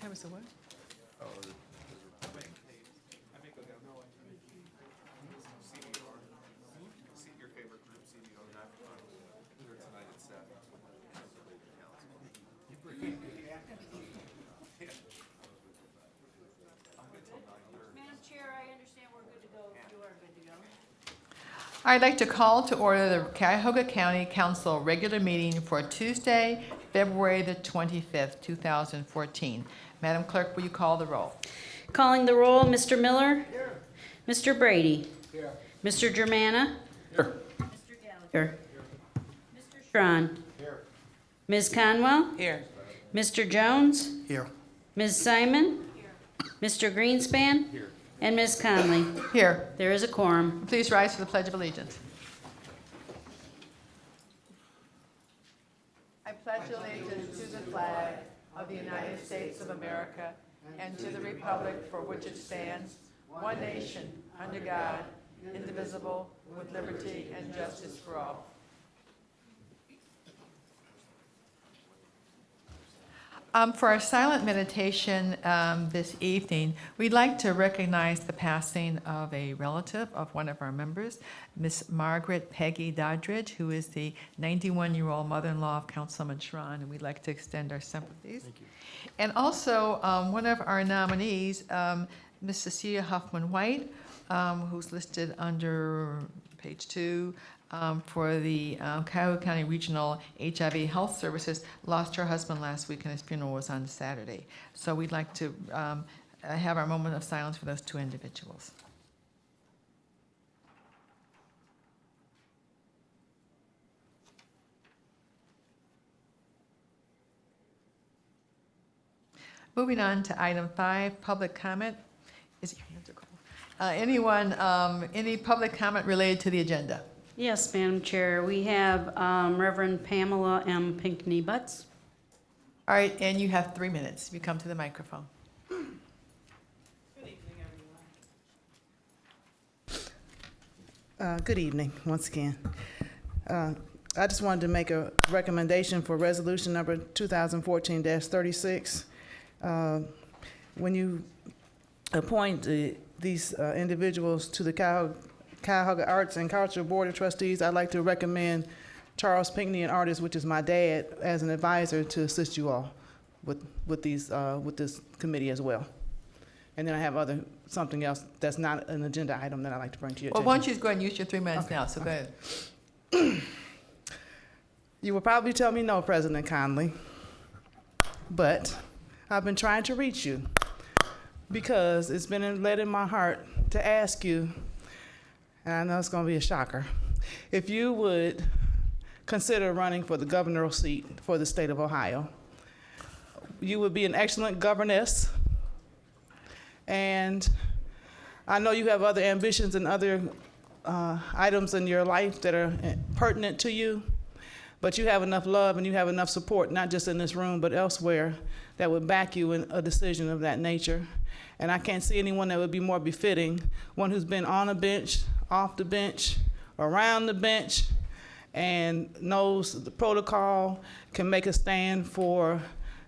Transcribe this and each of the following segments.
time is the what? See your favorite group, CDO, not here tonight at 7. Madam Chair, I understand we're good to go. You are good to go. I'd like to call to order the Cuyahoga County Council regular meeting for Tuesday, February the 25th, 2014. Madam Clerk, will you call the roll? Calling the roll, Mr. Miller. Here. Mr. Brady. Here. Mr. Germana. Here. Mr. Gallagher. Mr. Schron. Here. Ms. Conwell. Here. Mr. Jones. Here. Ms. Simon. Here. Mr. Greenspan. Here. And Ms. Conley. Here. There is a quorum. Please rise for the Pledge of Allegiance. I pledge allegiance to the flag of the United States of America and to the republic for which it stands, one nation, under God, indivisible, with liberty and justice for all. For our silent meditation this evening, we'd like to recognize the passing of a relative of one of our members, Miss Margaret Peggy Doddridge, who is the 91-year-old mother-in-law of Councilman Schron, and we'd like to extend our sympathies. Thank you. And also, one of our nominees, Miss Cecilia Huffman-White, who's listed under page 2, for the Cuyahoga County Regional HIV Health Services, lost her husband last week, and his funeral was on Saturday. So we'd like to have our moment of silence for those two individuals. Moving on to item 5, public comment. Is it your hands are cold? Any public comment related to the agenda? Yes, Madam Chair. We have Reverend Pamela M. Pinckney Butts. All right, and you have 3 minutes. You come to the microphone. Good evening, everyone. Good evening, once again. I just wanted to make a recommendation for resolution number 2014-36. When you appoint these individuals to the Cuyahoga Arts and Culture Board of Trustees, I'd like to recommend Charles Pinckney, an artist, which is my dad, as an advisor to assist you all with this committee as well. And then I have something else that's not an agenda item that I'd like to bring to your Well, attention. why don't you go ahead and use your 3 minutes Okay. now, so go ahead. You will probably tell me no, President Conley, but I've been trying to reach you because it's been led in my heart to ask you, and I know it's going to be a shocker, if you would consider running for the governor's seat for the state of Ohio. You would be an excellent governess, and I know you have other ambitions and other items in your life that are pertinent to you, but you have enough love and you have enough support, not just in this room, but elsewhere, that would back you in a decision of that nature. And I can't see anyone that would be more befitting, one who's been on a bench, off the bench, around the bench, and knows the protocol, can make a stand for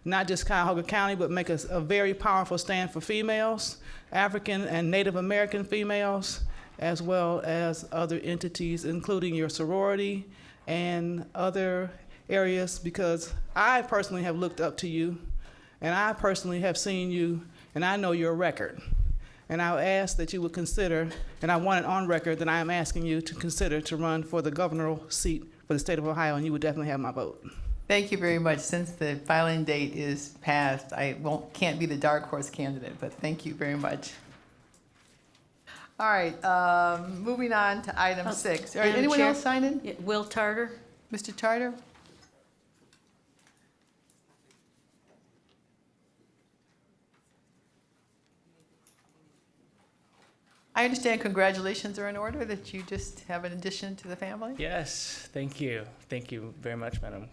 not just Cuyahoga County, but make a very powerful stand for females, African and Native American females, as well as other entities, including your sorority and other areas, because I personally have looked up to you, and I personally have seen you, and I know your record. And I ask that you would consider, and I want it on record that I am asking you to consider to run for the governor's seat for the state of Ohio, and you would definitely have my vote. Thank you very much. Since the filing date is passed, I can't be the dark horse candidate, but thank you very much. All right, moving on to item 6. All right, Madam anyone Chair? else sign in? Yeah, Will Tarter. Mr. Charter? I understand congratulations are in order, that you just have an addition to the family? Yes, thank you. Thank you very much, Madam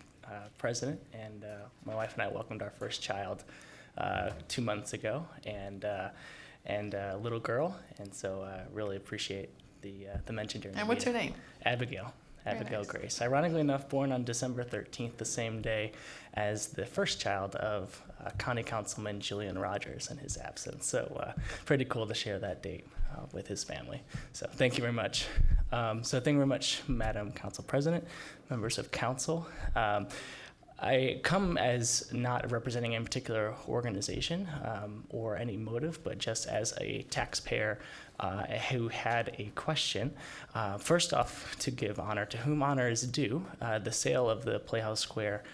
President. And my wife and I welcomed our first child 2 months ago, and a little girl. And so really appreciate the mention during the And what's her meeting. name? Abigail. Abigail nice. Grace. Ironically enough, born on December 13th, the same day as the first child of County Councilman Julian Rogers in his absence. So pretty cool to share that date with his family. So thank you very much. So thank you very much, Madam Council President, members of council. I come as not representing any particular organization or any motive, but just as a taxpayer who had a question. First off, to give honor to whom honor is due, the sale of the Playhouse Square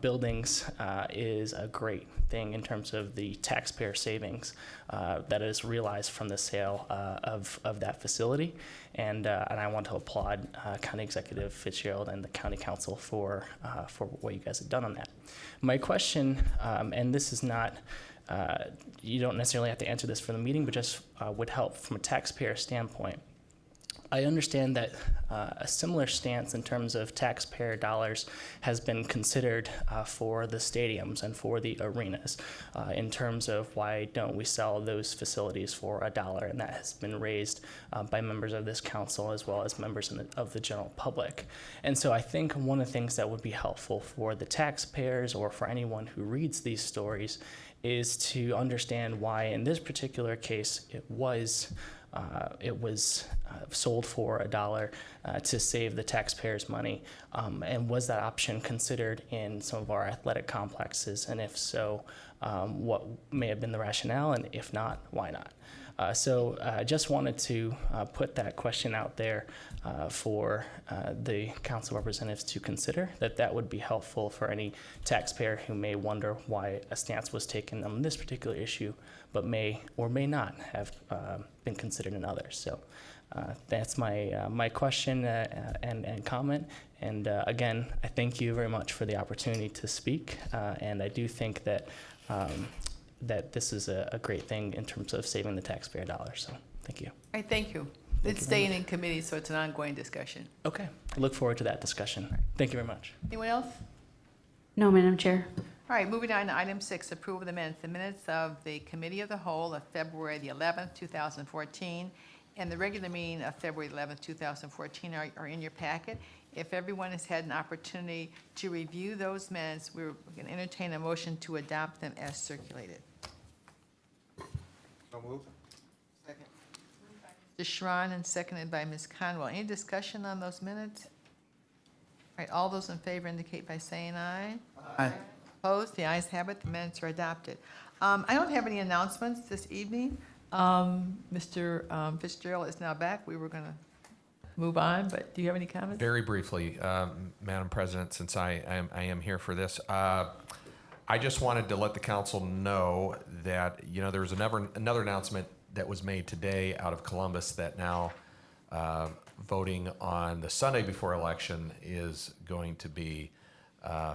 buildings is a great thing in terms of the taxpayer savings that is realized from the sale of that facility. And I want to applaud County Executive Fitzgerald and the County Council for what you guys have done on that. My question, and this is not, you don't necessarily have to answer this for the meeting, but just would help from a taxpayer standpoint. I understand that a similar stance in terms of taxpayer dollars has been considered for the stadiums and for the arenas in terms of why don't we sell those facilities for $1, and that has been raised by members of this council as well as members of the general public. And so I think one of the things that would be helpful for the taxpayers or for anyone who reads these stories is to understand why in this particular case it was sold for $1 to save the taxpayers' money, and was that option considered in some of our athletic complexes? And if so, what may have been the rationale, and if not, why not? So I just wanted to put that question out there for the council representatives to consider, that would be helpful for any taxpayer who may wonder why a stance was taken on this particular issue, but may or may not have been considered in others. So that's my question and comment. And again, I thank you very much for the opportunity to speak. And I do think that that this is a great thing in terms of saving the taxpayer dollars. So thank you. All right, thank you. Thank It's you very staying in committee, so it's an ongoing discussion. Okay, I look forward to that discussion. Thank you very much. Anyone else? No, Madam Chair. All right, moving on to item 6, approval of the minutes. The minutes of the Committee of the Whole of February the 11th, 2014, and the regular meeting of February 11th, 2014 are in your packet. If everyone has had an opportunity to review those minutes, we're going to entertain a motion to adopt them as circulated. So moved. Mr. Sharon and seconded by Ms. Conwell. Any discussion on those minutes? All right, all those in favor indicate by saying aye. Aye. Opposed? The ayes have it. The minutes are adopted. I don't have any announcements this evening. Mr. Fitzgerald is now back. We were going to move on, but do you have any comments? Very briefly, Madam President, since I am here for this, I just wanted to let the council know that, there was another announcement that was made today out of Columbus that now voting on the Sunday before election is going to be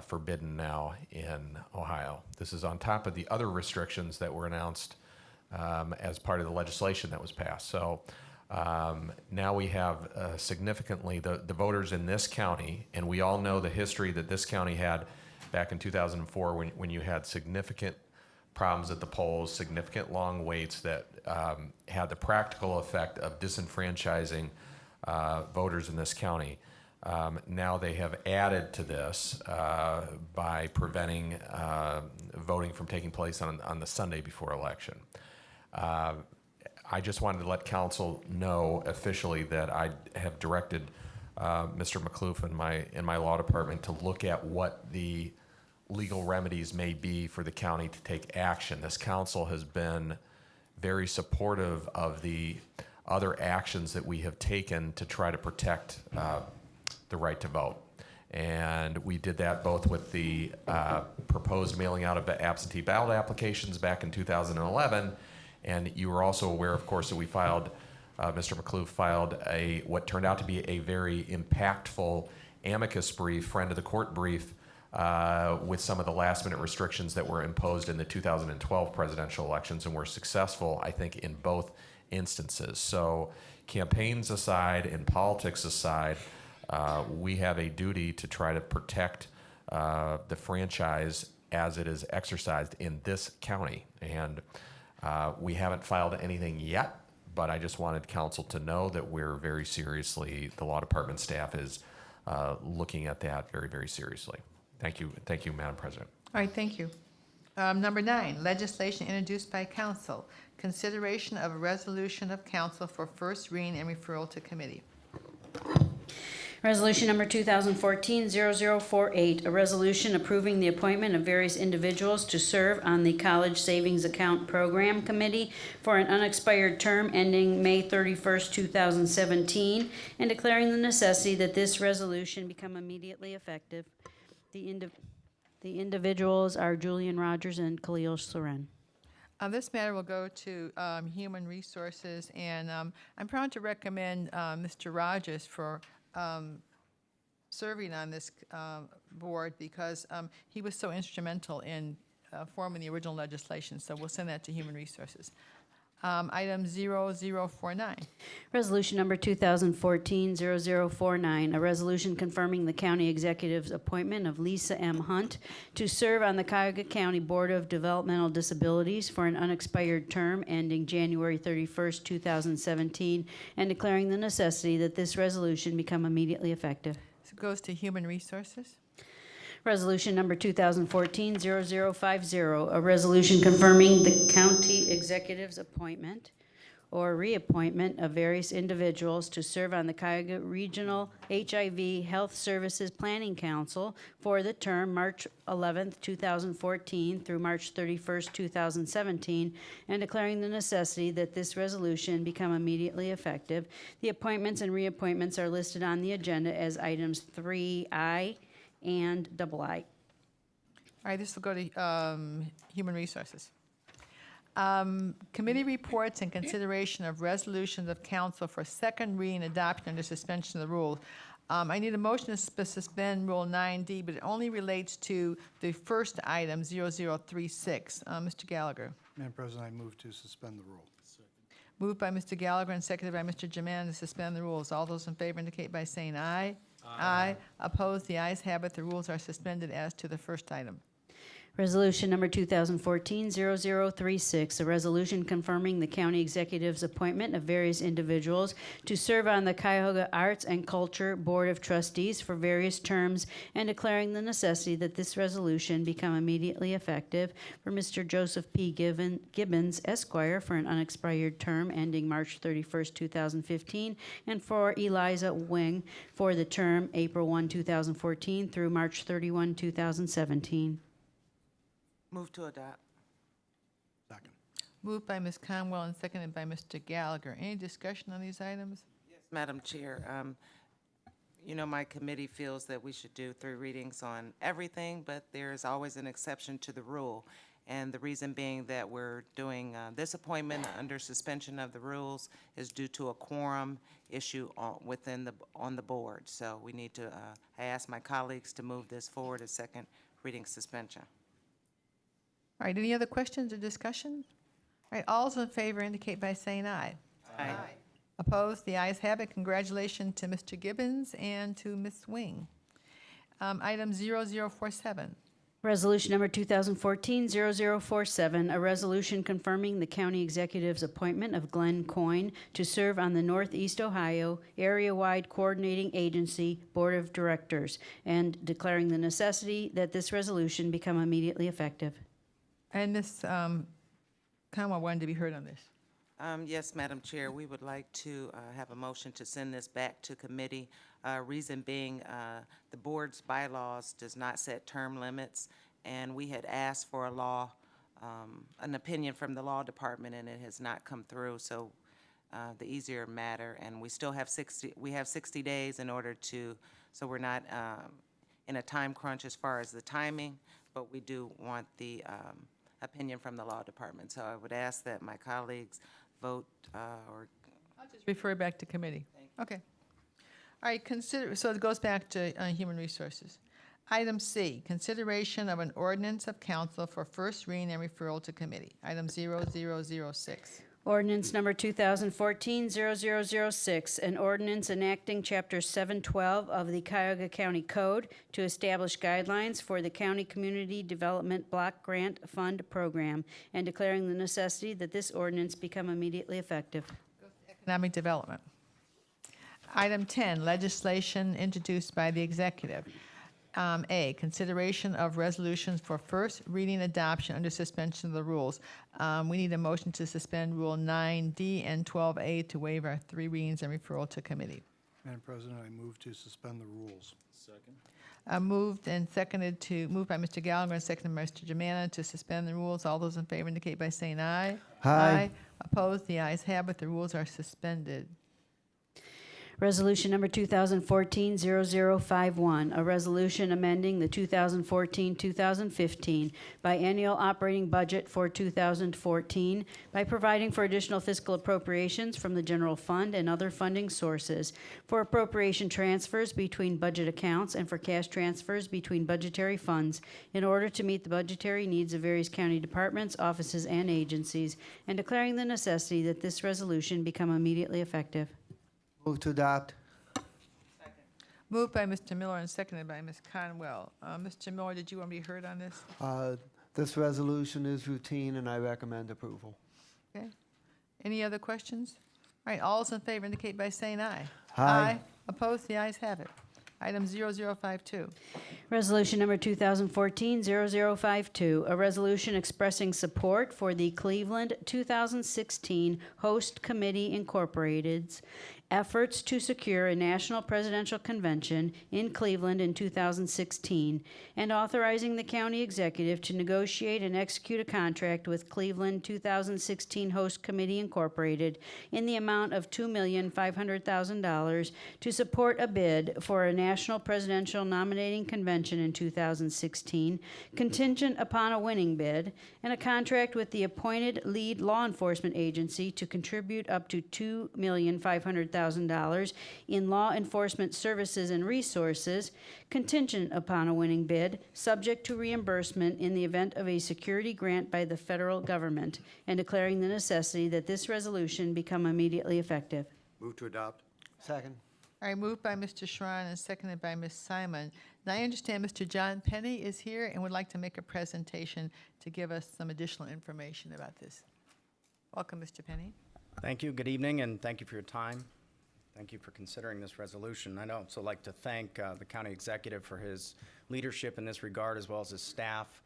forbidden now in Ohio. This is on top of the other restrictions that were announced as part of the legislation that was passed. So now we have significantly the voters in this county, and we all know the history that this county had back in 2004 when you had significant problems at the polls, significant long waits that had the practical effect of disenfranchising voters in this county. Now they have added to this by preventing voting from taking place on the Sunday before election. I just wanted to let council know officially that I have directed Mr. McCloof and my law department to look at what the legal remedies may be for the county to take action. This council has been very supportive of the other actions that we have taken to try to protect the right to vote. And we did that both with the proposed mailing out of the absentee ballot applications back in 2011. And you were also aware, of course, that we filed, Mr. McCloof filed what turned out to be a very impactful amicus brief, friend of the court brief, with some of the last minute restrictions that were imposed in the 2012 presidential elections, and were successful, I think, in both instances. So campaigns aside and politics aside, we have a duty to try to protect the franchise as it is exercised in this county. And we haven't filed anything yet, but I just wanted council to know that we're very seriously, the law department staff is looking at that very, very seriously. Thank you, Madam President. All right, thank you. Number 9, legislation introduced by council. Consideration of a resolution of council for first reading and referral to committee. Resolution number 2014-0048, a resolution approving the appointment of various individuals to serve on the College Savings Account Program Committee for an unexpired term ending May 31st, 2017, and declaring the necessity that this resolution become immediately effective. The individuals are Julian Rogers and Khalil Soren. This matter will go to Human Resources, and I'm proud to recommend Mr. Rogers for serving on this board because he was so instrumental in forming the original legislation. So we'll send that to Human Resources. Item 0049. Resolution number 2014-0049, a resolution confirming the county executive's appointment of Lisa M. Hunt to serve on the Cuyahoga County Board of Developmental Disabilities for an unexpired term ending January 31st, 2017, and declaring the necessity that this resolution become immediately effective. This goes to Human Resources. Resolution number 2014-0050, a resolution confirming the county executive's appointment or reappointment of various individuals to serve on the Cuyahoga Regional HIV Health Services Planning Council for the term March 11th, 2014 through March 31st, 2017, and declaring the necessity that this resolution become immediately effective. The appointments and reappointments are listed on the agenda as items 3I and II. All right, this will go to Human Resources. Committee reports and consideration of resolutions of council for second reading adoption under suspension of the rules. I need a motion to suspend Rule 9D, but it only relates to the first item, 0036. Mr. Gallagher. Madam President, I move to suspend the rule. Moved by Mr. Gallagher and seconded by Mr. Jermaine to suspend the rules. All those in favor indicate by saying aye. Aye. Opposed? The ayes have it. The rules are suspended as to the first item. Resolution number 2014-0036, a resolution confirming the county executive's appointment of various individuals to serve on the Cuyahoga Arts and Culture Board of Trustees for various terms and declaring the necessity that this resolution become immediately effective for Mr. Joseph P. Gibbons, Esquire, for an unexpired term ending March 31st, 2015, and for Eliza Wing for the term April 1, 2014 through March 31, 2017. Move to adopt. Second. Moved by Ms. Conwell and seconded by Mr. Gallagher. Any discussion on these items? Yes, Madam Chair. You know, my committee feels that we should do 3 readings on everything, but there is always an exception to the rule. And the reason being that we're doing this appointment under suspension of the rules is due to a quorum issue on the board. So we need to, I ask my colleagues to move this forward as second reading suspension. All right, any other questions or discussion? All right, all those in favor indicate by saying aye. Aye. Opposed? The ayes have it. Congratulations to Mr. Gibbons and to Ms. Wing. Item 0047. Resolution number 2014-0047, a resolution confirming the county executive's appointment of Glenn Coyne to serve on the Northeast Ohio Area-Wide Coordinating Agency Board of Directors and declaring the necessity that this resolution become immediately effective. And Ms. Conwell wanted to be heard on this. Yes, Madam Chair, we would like to have a motion to send this back to committee. Reason being, the board's bylaws does not set term limits, and we had asked for an opinion from the law department, and it has not come through. So the easier matter, and we still have 60 days in order to, so we're not in a time crunch as far as the timing, but we do want the opinion from the law department. So I would ask that my colleagues vote or. I'll just refer it back to committee. Okay. All right, so it goes back to Human Resources. Item C, consideration of an ordinance of council for first reading and referral to committee. Item 0006. Ordinance number 2014-0006, an ordinance enacting Chapter 712 of the Cuyahoga County Code to establish guidelines for the County Community Development Block Grant Fund Program and declaring the necessity that this ordinance become immediately effective. Economic Development. Item 10, legislation introduced by the executive. A, consideration of resolutions for first reading adoption under suspension of the rules. We need a motion to suspend Rule 9D and 12A to waive our 3 readings and referral to committee. Madam President, I move to suspend the rules. Moved by Mr. Gallagher and seconded by Mr. Germana to suspend the rules. All those in favor indicate by saying aye. Aye. Opposed? The ayes have it. The rules are suspended. Resolution number 2014-0051, a resolution amending the 2014-2015 biennial operating budget for 2014 by providing for additional fiscal appropriations from the general fund and other funding sources, for appropriation transfers between budget accounts and for cash transfers between budgetary funds in order to meet the budgetary needs of various county departments, offices, and agencies, and declaring the necessity that this resolution become immediately effective. Move to adopt. Moved by Mr. Miller and seconded by Ms. Conwell. Mr. Miller, did you want to be heard on this? This resolution is routine, and I recommend approval. Okay. Any other questions? All right, all those in favor indicate by saying aye. Aye. Opposed? The ayes have it. Item 0052. Resolution number 2014-0052, a resolution expressing support for the Cleveland 2016 Host Committee Incorporated's efforts to secure a national presidential convention in Cleveland in 2016, and authorizing the county executive to negotiate and execute a contract with Cleveland 2016 Host Committee Incorporated in the amount of $2,500,000 to support a bid for a national presidential nominating convention in 2016, contingent upon a winning bid, and a contract with the appointed lead law enforcement agency to contribute up to $2,500,000 in law enforcement services and resources, contingent upon a winning bid, subject to reimbursement in the event of a security grant by the federal government, and declaring the necessity that this resolution become immediately effective. Move to adopt. Second. All right, moved by Mr. Schrein and seconded by Ms. Simon. Now, I understand Mr. John Penny is here and would like to make a presentation to give us some additional information about this. Welcome, Mr. Penny. Thank you. Good evening, and thank you for your time. Thank you for considering this resolution. I'd also like to thank the county executive for his leadership in this regard, as well as his staff.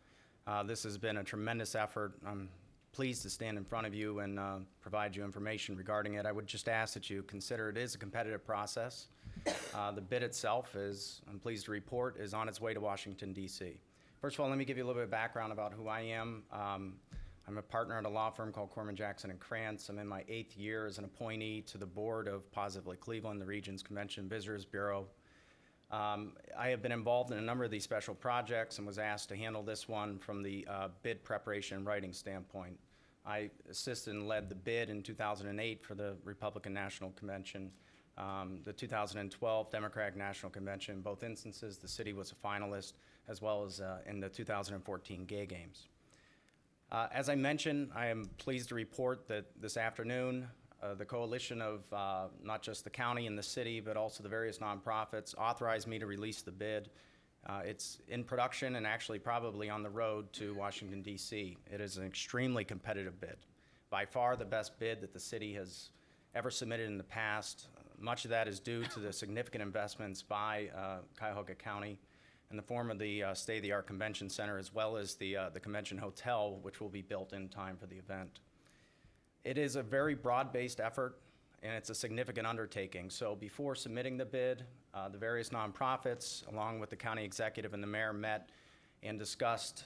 This has been a tremendous effort. I'm pleased to stand in front of you and provide you information regarding it. I would just ask that you consider it is a competitive process. The bid itself is, I'm pleased to report, is on its way to Washington, D.C. First of all, let me give you a little bit of background about who I am. I'm a partner at a law firm called Corman, Jackson & Krantz. I'm in my 8th year as an appointee to the board of Positively Cleveland, the region's Convention and Visitors Bureau. I have been involved in a number of these special projects and was asked to handle this one from the bid preparation and writing standpoint. I assisted and led the bid in 2008 for the Republican National Convention, the 2012 Democratic National Convention. In both instances, the city was a finalist, as well as in the 2014 Gay Games. As I mentioned, I am pleased to report that this afternoon, the coalition of not just the county and the city, but also the various nonprofits authorized me to release the bid. It's in production and actually probably on the road to Washington, D.C. It is an extremely competitive bid. By far the best bid that the city has ever submitted in the past. Much of that is due to the significant investments by Cuyahoga County in the form of the state-of-the-art convention center, as well as the convention hotel, which will be built in time for the event. It is a very broad-based effort, and it's a significant undertaking. So before submitting the bid, the various nonprofits, along with the county executive and the mayor, met and discussed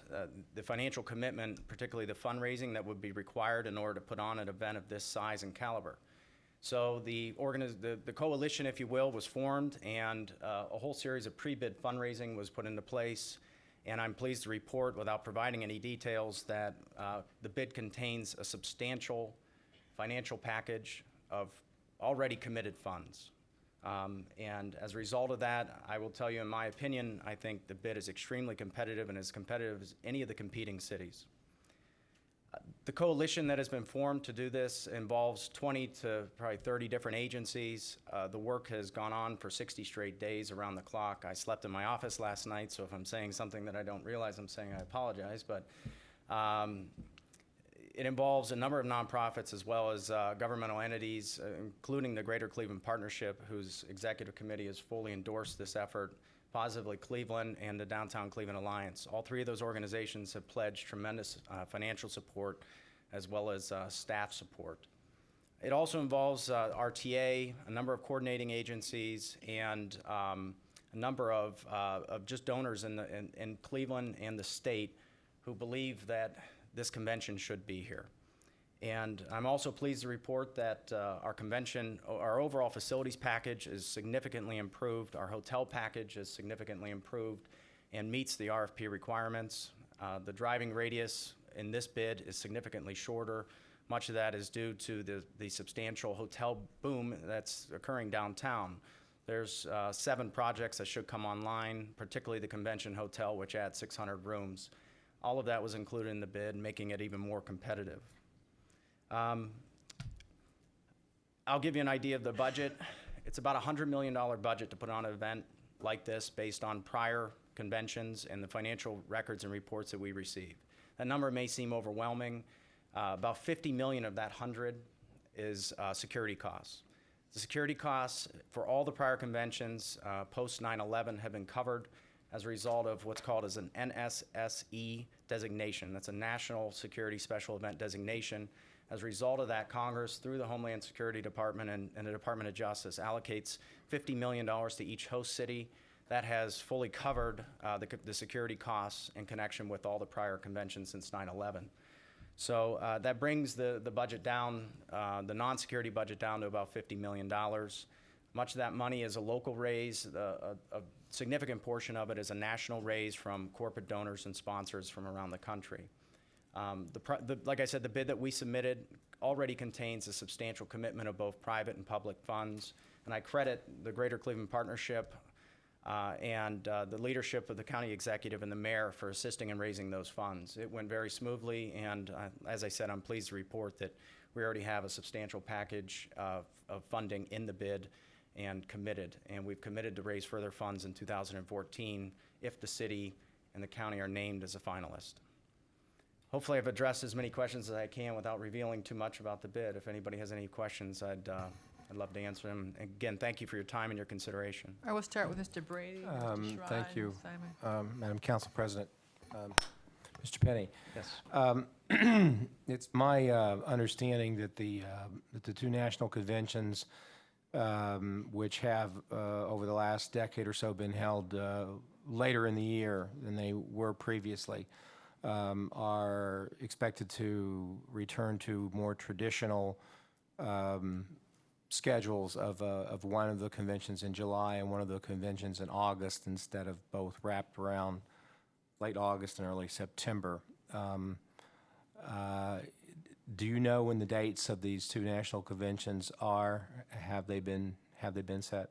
the financial commitment, particularly the fundraising that would be required in order to put on an event of this size and caliber. So the coalition, if you will, was formed, and a whole series of pre-bid fundraising was put into place. And I'm pleased to report, without providing any details, that the bid contains a substantial financial package of already committed funds. And as a result of that, I will tell you, in my opinion, I think the bid is extremely competitive, and as competitive as any of the competing cities. The coalition that has been formed to do this involves 20 to probably 30 different agencies. The work has gone on for 60 straight days around the clock. I slept in my office last night, so if I'm saying something that I don't realize I'm saying, I apologize. But It involves a number of nonprofits as well as governmental entities, including the Greater Cleveland Partnership, whose executive committee has fully endorsed this effort, Positively Cleveland, and the Downtown Cleveland Alliance. All three of those organizations have pledged tremendous financial support as well as staff support. It also involves RTA, a number of coordinating agencies, and a number of just donors in Cleveland and the state who believe that this convention should be here. And I'm also pleased to report that our overall facilities package is significantly improved. Our hotel package is significantly improved and meets the RFP requirements. The driving radius in this bid is significantly shorter. Much of that is due to the substantial hotel boom that's occurring downtown. There's 7 projects that should come online, particularly the convention hotel, which adds 600 rooms. All of that was included in the bid, making it even more competitive. I'll give you an idea of the budget. It's about a $100 million budget to put on an event like this based on prior conventions and the financial records and reports that we receive. That number may seem overwhelming. About 50 million of that 100 is security costs. The security costs for all the prior conventions post 9/11 have been covered as a result of what's called as an NSSE designation. That's a National Security Special Event designation. As a result of that, Congress, through the Homeland Security Department and the Department of Justice, allocates $50 million to each host city. That has fully covered the security costs in connection with all the prior conventions since 9/11. So that brings the budget down, the non-security budget down to about $50 million. Much of that money is a local raise. A significant portion of it is a national raise from corporate donors and sponsors from around the country. Like I said, the bid that we submitted already contains a substantial commitment of both private and public funds, and I credit the Greater Cleveland Partnership and the leadership of the county executive and the mayor for assisting in raising those funds. It went very smoothly, and as I said, I'm pleased to report that we already have a substantial package of funding in the bid and committed, and we've committed to raise further funds in 2014 if the city and the county are named as a finalist. Hopefully I've addressed as many questions as I can without revealing too much about the bid. If anybody has any questions, I'd love to answer them. Again, thank you for your time and your consideration. I will start with Mr. Brady, Mr. Schrod, Thank you, Simon. Madam Council President. Mr. Penny. Yes. It's my understanding that the two national conventions, which have over the last decade or so been held later in the year than they were previously, are expected to return to more traditional schedules of one of the conventions in July and one of the conventions in August instead of both wrapped around late August and early September. Do you know when the dates of these two national conventions are? Have they been set?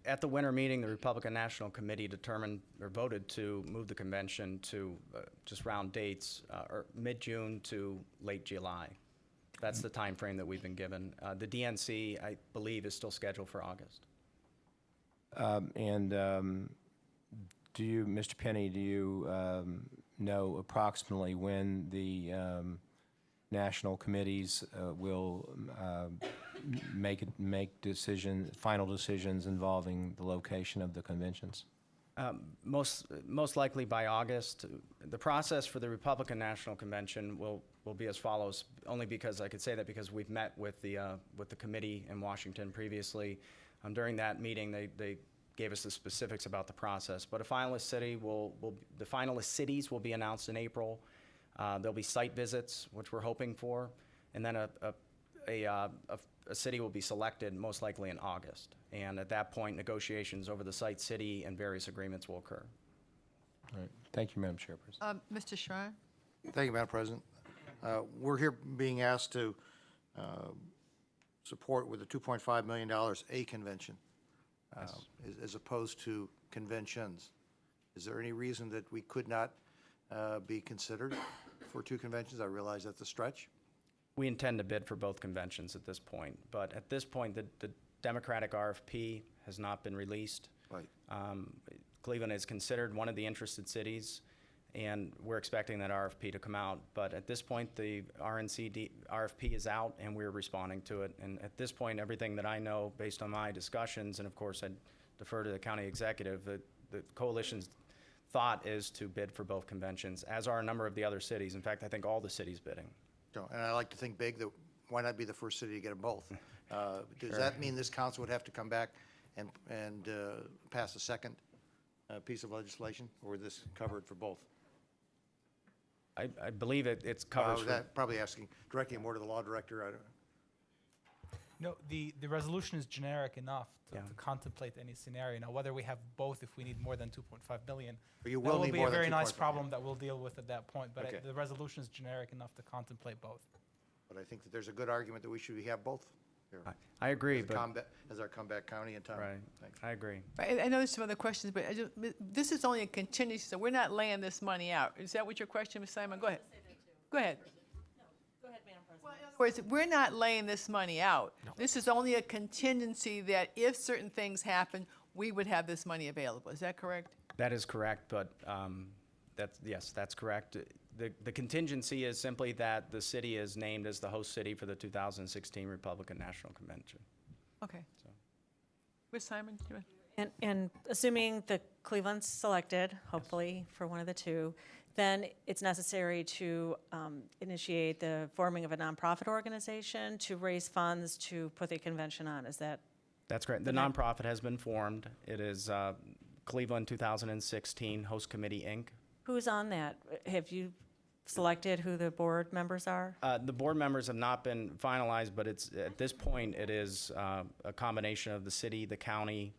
At the winter meeting, the Republican National Committee determined or voted to move the convention to just round dates, or mid-June to late July. That's the time frame that we've been given. The DNC, I believe, is still scheduled for August. Do you, Mr. Penny, do you know approximately when the national committees will make final decisions involving the location of the conventions? Most likely by August. The process for the Republican National Convention will be as follows, only because I could say that because we've met with the committee in Washington previously. During that meeting, they gave us the specifics about the process. But a finalist city the finalist cities will be announced in April. There'll be site visits, which we're hoping for, and then a city will be selected most likely in August. And at that point, negotiations over the site city and various agreements will occur. All right. Thank you, Madam Chairperson. Mr. Schrod? Thank you, Madam President. We're here being asked to support with the $2.5 million a convention as opposed to conventions. Is there any reason that we could not be considered for two conventions? I realize that's a stretch. We intend to bid for both conventions at this point, but at this point, the Democratic RFP has not been released. Right. Cleveland is considered one of the interested cities, and we're expecting that RFP to come out. But at this point, the RNCD RFP is out, and we're responding to it. And at this point, everything that I know, based on my discussions, and of course, I'd defer to the county executive, the coalition's thought is to bid for both conventions, as are a number of the other cities. In fact, I think all the cities bidding. So, and I like to think big, that why not be the first city to get them both? Does that mean this council would have to come back and pass a second piece of legislation, or is this covered for both? I believe it's I covered. was probably asking, directing it more to the law director. I don't. No, the resolution is generic enough Yeah. to contemplate any scenario. Now, whether we have both, if we need more than 2.5 billion, But you that will will need be more a than very nice 2.5. problem that we'll deal with at that point. But Okay. the resolution is generic enough to contemplate both. But I think that there's a good argument that we should have both here. I agree, As a but, combat, as our comeback county in town. right, Thanks. I agree. I know there's some other questions, but this is only a contingency, so we're not laying this money out. Is that what your question, Ms. Simon? Go ahead. Go ahead. Go ahead, Madam President. In other words, we're not laying this money out. This is only a contingency that if certain things happen, we would have this money available. Is that correct? That is correct, but yes, that's correct. The contingency is simply that the city is named as the host city for the 2016 Republican National Convention. Okay. So. Ms. Simon? do you want- And assuming the Cleveland's selected, hopefully for one of the two, then it's necessary to initiate the forming of a nonprofit organization to raise funds to put the convention on. Is that? That's correct. The nonprofit has been formed. It is Cleveland 2016 Host Committee, Inc. Who's on that? Have you selected who the board members are? The board members have not been finalized, but at this point, it is a combination of the city, the county,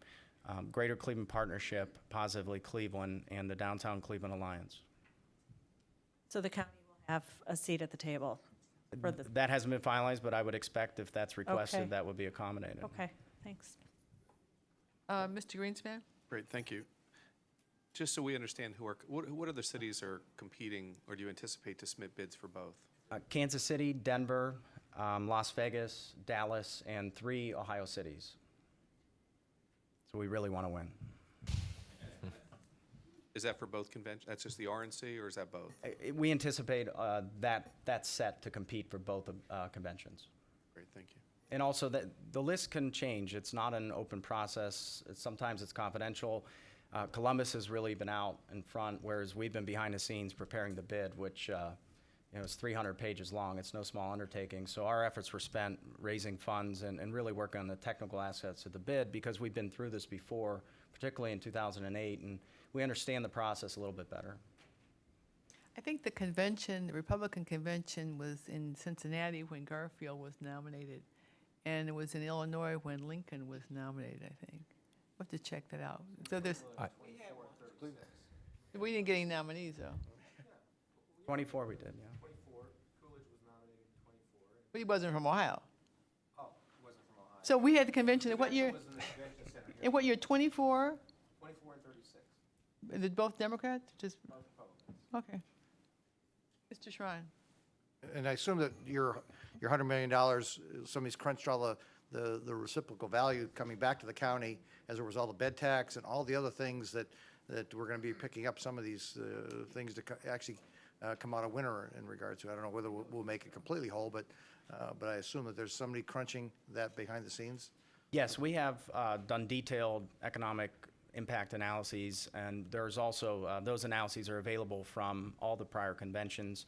Greater Cleveland Partnership, Positively Cleveland, and the Downtown Cleveland Alliance. So the county will have a seat at the table for the, That hasn't been finalized, but I would expect if that's requested, Okay. that would be accommodated. okay, thanks. Mr. Greenspan? Great, thank you. Just so we understand what other cities are competing, or do you anticipate to submit bids for both? Kansas City, Denver, Las Vegas, Dallas, and 3 Ohio cities. So we really want to win. Is that for both conventions? That's just the RNC, or is that both? We anticipate that set to compete for both conventions. Great, thank you. And also, the list can change. It's not an open process. Sometimes it's confidential. Columbus has really been out in front, whereas we've been behind the scenes preparing the bid, which is 300 pages long. It's no small undertaking. So our efforts were spent raising funds and really working on the technical aspects of the bid, because we've been through this before, particularly in 2008, and we understand the process a little bit better. I think the convention, the Republican convention, was in Cincinnati when Garfield was nominated, and it was in Illinois when Lincoln was nominated, I think. We'll have to check that out. So there's, we didn't get any nominees, though. 24 we did, yeah. But he wasn't from Ohio. So we had the convention in what year? In what year, 24? 24 and 36. Is it both Democrats? Just okay. Mr. Shrine. And I assume that your $100 million, somebody's crunched all the reciprocal value coming back to the county as a result of bed tax and all the other things that we're going to be picking up some of these things to actually come out a winner in regards to. I don't know whether we'll make it completely whole, but I assume that there's somebody crunching that behind the scenes. Yes, we have done detailed economic impact analyses, and there's also, those analyses are available from all the prior conventions.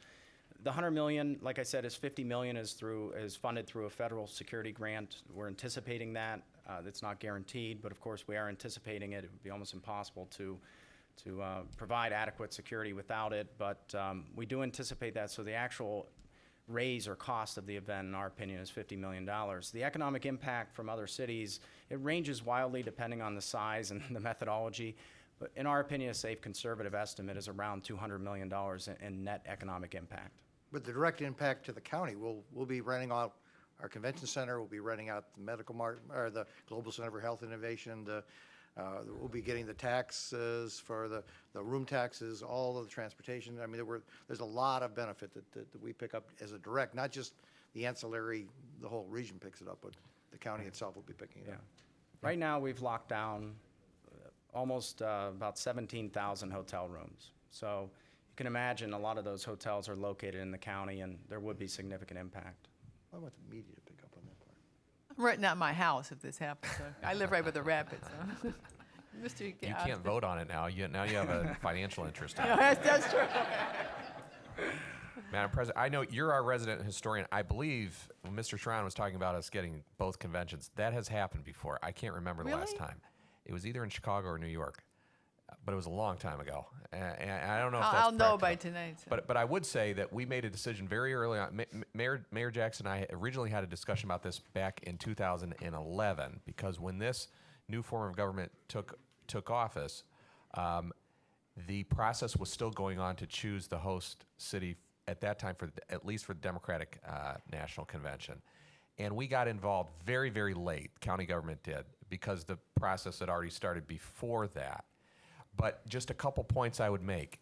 The $100 million, like I said, is $50 million is funded through a federal security grant. We're anticipating that. It's not guaranteed, but of course we are anticipating it. It would be almost impossible to provide adequate security without it, but we do anticipate that. So the actual raise or cost of the event, in our opinion, is $50 million. The economic impact from other cities, it ranges wildly depending on the size and the methodology, but in our opinion, a safe conservative estimate is around $200 million in net economic impact. But the direct impact to the county, we'll be renting out our convention center, we'll be renting out the medical or the Global Center for Health Innovation, we'll be getting the taxes for the room taxes, all of the transportation. I mean, there's a lot of benefit that we pick up as a direct, not just the ancillary, the whole region picks it up, but the county itself will be picking it up. Right now, we've locked down almost about 17,000 hotel rooms. So you can imagine a lot of those hotels are located in the county, and there would be significant impact. I want the media to pick up on that part. Right, not my house if this happens. So I live right by the rapids. So. Mr. You can't vote on it now. Now you have a financial interest in it. That's true. Madam President, I know you're our resident historian. I believe when Mr. Sharon was talking about us getting both conventions, that has happened before. I can't remember the last Really? time. It was either in Chicago or New York, but it was a long time ago. And I don't know if that's I'll know practical. by tonight. So. But I would say that we made a decision very early on. Mayor Jackson and I originally had a discussion about this back in 2011 because when this new form of government took office, the process was still going on to choose the host city at that time at least for the Democratic National Convention. And we got involved very, very late, county government did, because the process had already started before that. But just a couple points I would make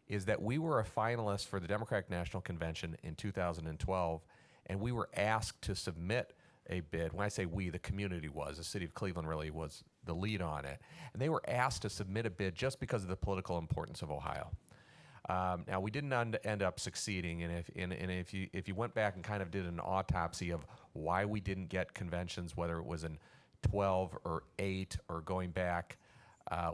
is that we were a finalist for the Democratic National Convention in 2012, and we were asked to submit a bid. When I say we, the community was. The city of Cleveland really was the lead on it. And they were asked to submit a bid just because of the political importance of Ohio. Now, we didn't end up succeeding, and if you went back and kind of did an autopsy of why we didn't get conventions, whether it was in 12 or 8 or going back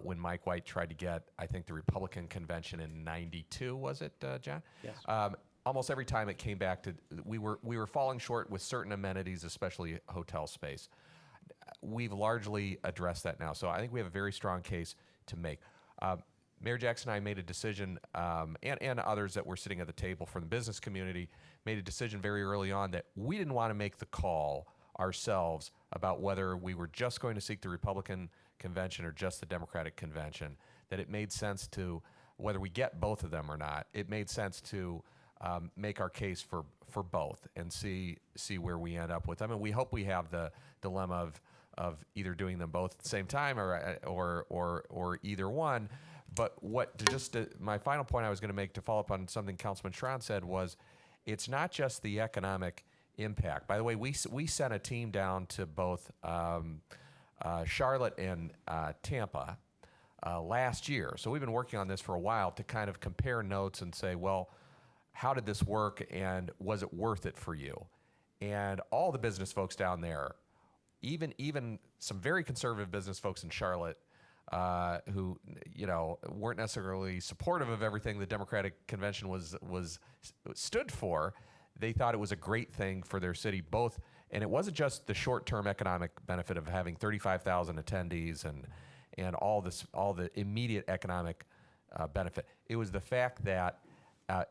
when Mike White tried to get, I think, the Republican convention in '92, was it, John? Yes. Almost every time it came back to we were falling short with certain amenities, especially hotel space. We've largely addressed that now, so I think we have a very strong case to make. Mayor Jackson and I made a decision, and others that were sitting at the table from the business community, made a decision very early on that we didn't want to make the call ourselves about whether we were just going to seek the Republican convention or just the Democratic convention, that it made sense to, whether we get both of them or not, it made sense to make our case for both and see where we end up with them. And we hope we have the dilemma of either doing them both at the same time or either one. But my final point I was going to make to follow up on something Councilman Schron said was, it's not just the economic impact. By the way, we sent a team down to both Charlotte and Tampa last year. So we've been working on this for a while to kind of compare notes and say, well, how did this work and was it worth it for you? And all the business folks down there, even some very conservative business folks in Charlotte, who weren't necessarily supportive of everything the Democratic Convention stood for, they thought it was a great thing for their city. Both, and it wasn't just the short-term economic benefit of having 35,000 attendees and all the immediate economic benefit. It was the fact that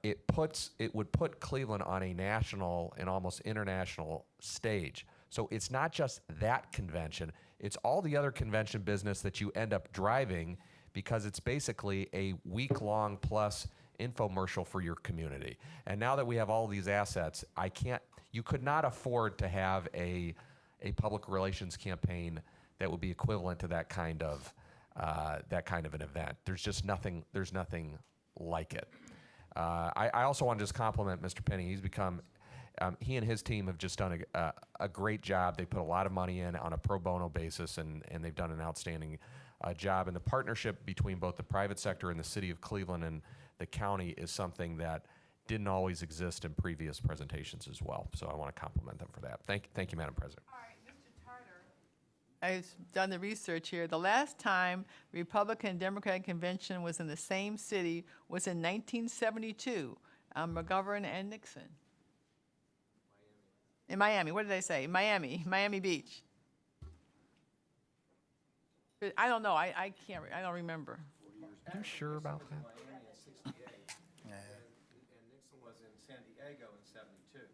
it would put Cleveland on a national and almost international stage. So it's not just that convention, it's all the other convention business that you end up driving, because it's basically a week-long plus infomercial for your community. And now that we have all these assets, you could not afford to have a public relations campaign that would be equivalent to that kind of an event. There's nothing like it. I also want to just compliment Mr. Penny. He's become, he and his team have just done a great job. They put a lot of money in on a pro bono basis, and they've done an outstanding job. And the partnership between both the private sector and the city of Cleveland and the county is something that didn't always exist in previous presentations as well. So I want to compliment them for that. Thank you, Madam President. All right, Mr. Tarter. I've done the research here. The last time Republican and Democratic convention was in the same city was in 1972, McGovern and Nixon. In Miami. What did I say? Miami Beach. I don't know. I can't. I don't remember. Are you sure about that? And Nixon was in San Diego in '72,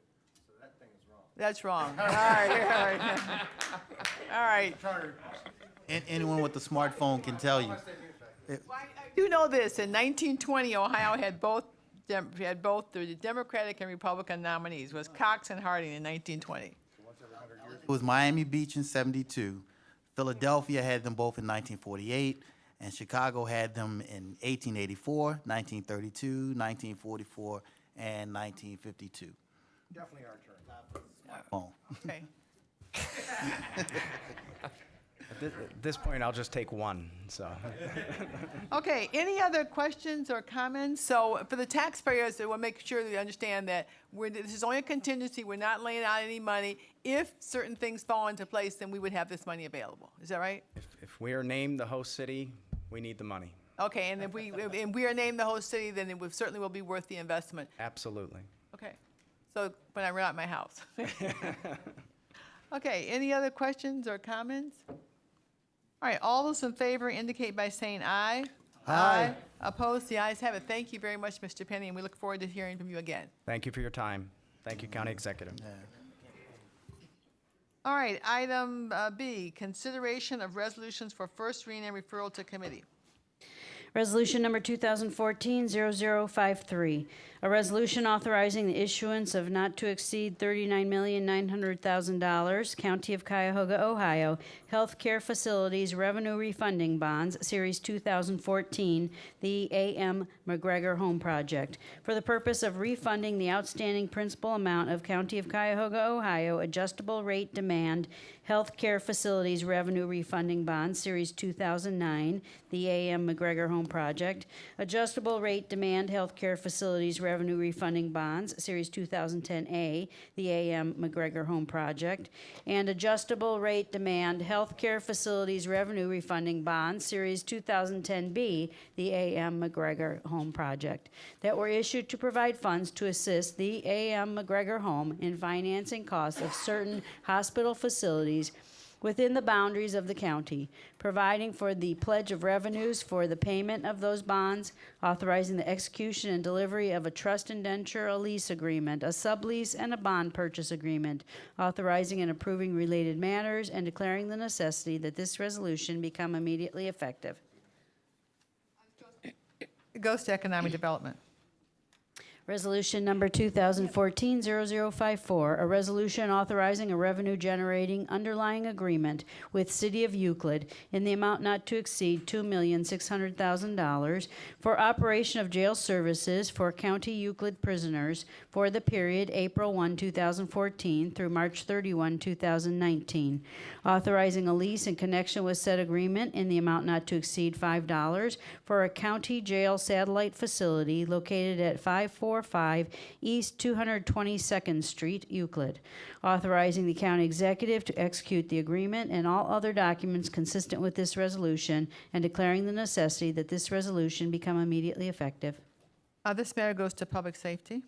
so that thing is wrong. That's wrong. All right. All right. Anyone with a smartphone can tell you. I do know this. In 1920, Ohio had both the Democratic and Republican nominees. It was Cox and Harding in 1920. It was Miami Beach in '72. Philadelphia had them both in 1948, and Chicago had them in 1884, 1932, 1944, and 1952. Definitely our turn. Oh. Okay. At this point, I'll just take one, so. Okay, any other questions or comments? So for the taxpayers, we'll make sure that they understand that this is only a contingency, we're not laying out any money. If certain things fall into place, then we would have this money available. Is that right? If we are named the host city, we need the money. Okay, and if we are named the host city, then it certainly will be worth the investment. Absolutely. Okay, so when I rent out my house. Okay, any other questions or comments? All right, all those in favor indicate by saying aye. Aye. Opposed, the ayes have it. Thank you very much, Mr. Penny, and we look forward to hearing from you again. Thank you for your time. Thank you, County Executive. All right, item B, consideration of resolutions for first reading and referral to committee. Resolution number 2014-0053, a resolution authorizing the issuance of not to exceed $39,900,000 County of Cuyahoga, Ohio, Healthcare Facilities Revenue Refunding Bonds, Series 2014, the A.M. McGregor Home Project, for the purpose of refunding the outstanding principal amount of County of Cuyahoga, Ohio, Adjustable Rate Demand Healthcare Facilities Revenue Refunding Bonds, Series 2009, the A.M. McGregor Home Project, Adjustable Rate Demand Healthcare Facilities Revenue Refunding Bonds, Series 2010A, the A.M. McGregor Home Project, and Adjustable Rate Demand Healthcare Facilities Revenue Refunding Bonds, Series 2010B, the A.M. McGregor Home Project, that were issued to provide funds to assist the A.M. McGregor Home in financing costs of certain hospital facilities within the boundaries of the county, providing for the pledge of revenues for the payment of those bonds, authorizing the execution and delivery of a trust indenture, a lease agreement, a sublease, and a bond purchase agreement, authorizing and approving related matters, and declaring the necessity that this resolution become immediately effective. It goes to economic development. Resolution number 2014-0054, a resolution authorizing a revenue-generating underlying agreement with City of Euclid in the amount not to exceed $2,600,000 for operation of jail services for County Euclid prisoners for the period April 1, 2014 through March 31, 2019, authorizing a lease in connection with said agreement in the amount not to exceed $5 for a county jail satellite facility located at 545 East 222nd Street, Euclid, authorizing the county executive to execute the agreement and all other documents consistent with this resolution, and declaring the necessity that this resolution become immediately effective. This matter goes to public safety.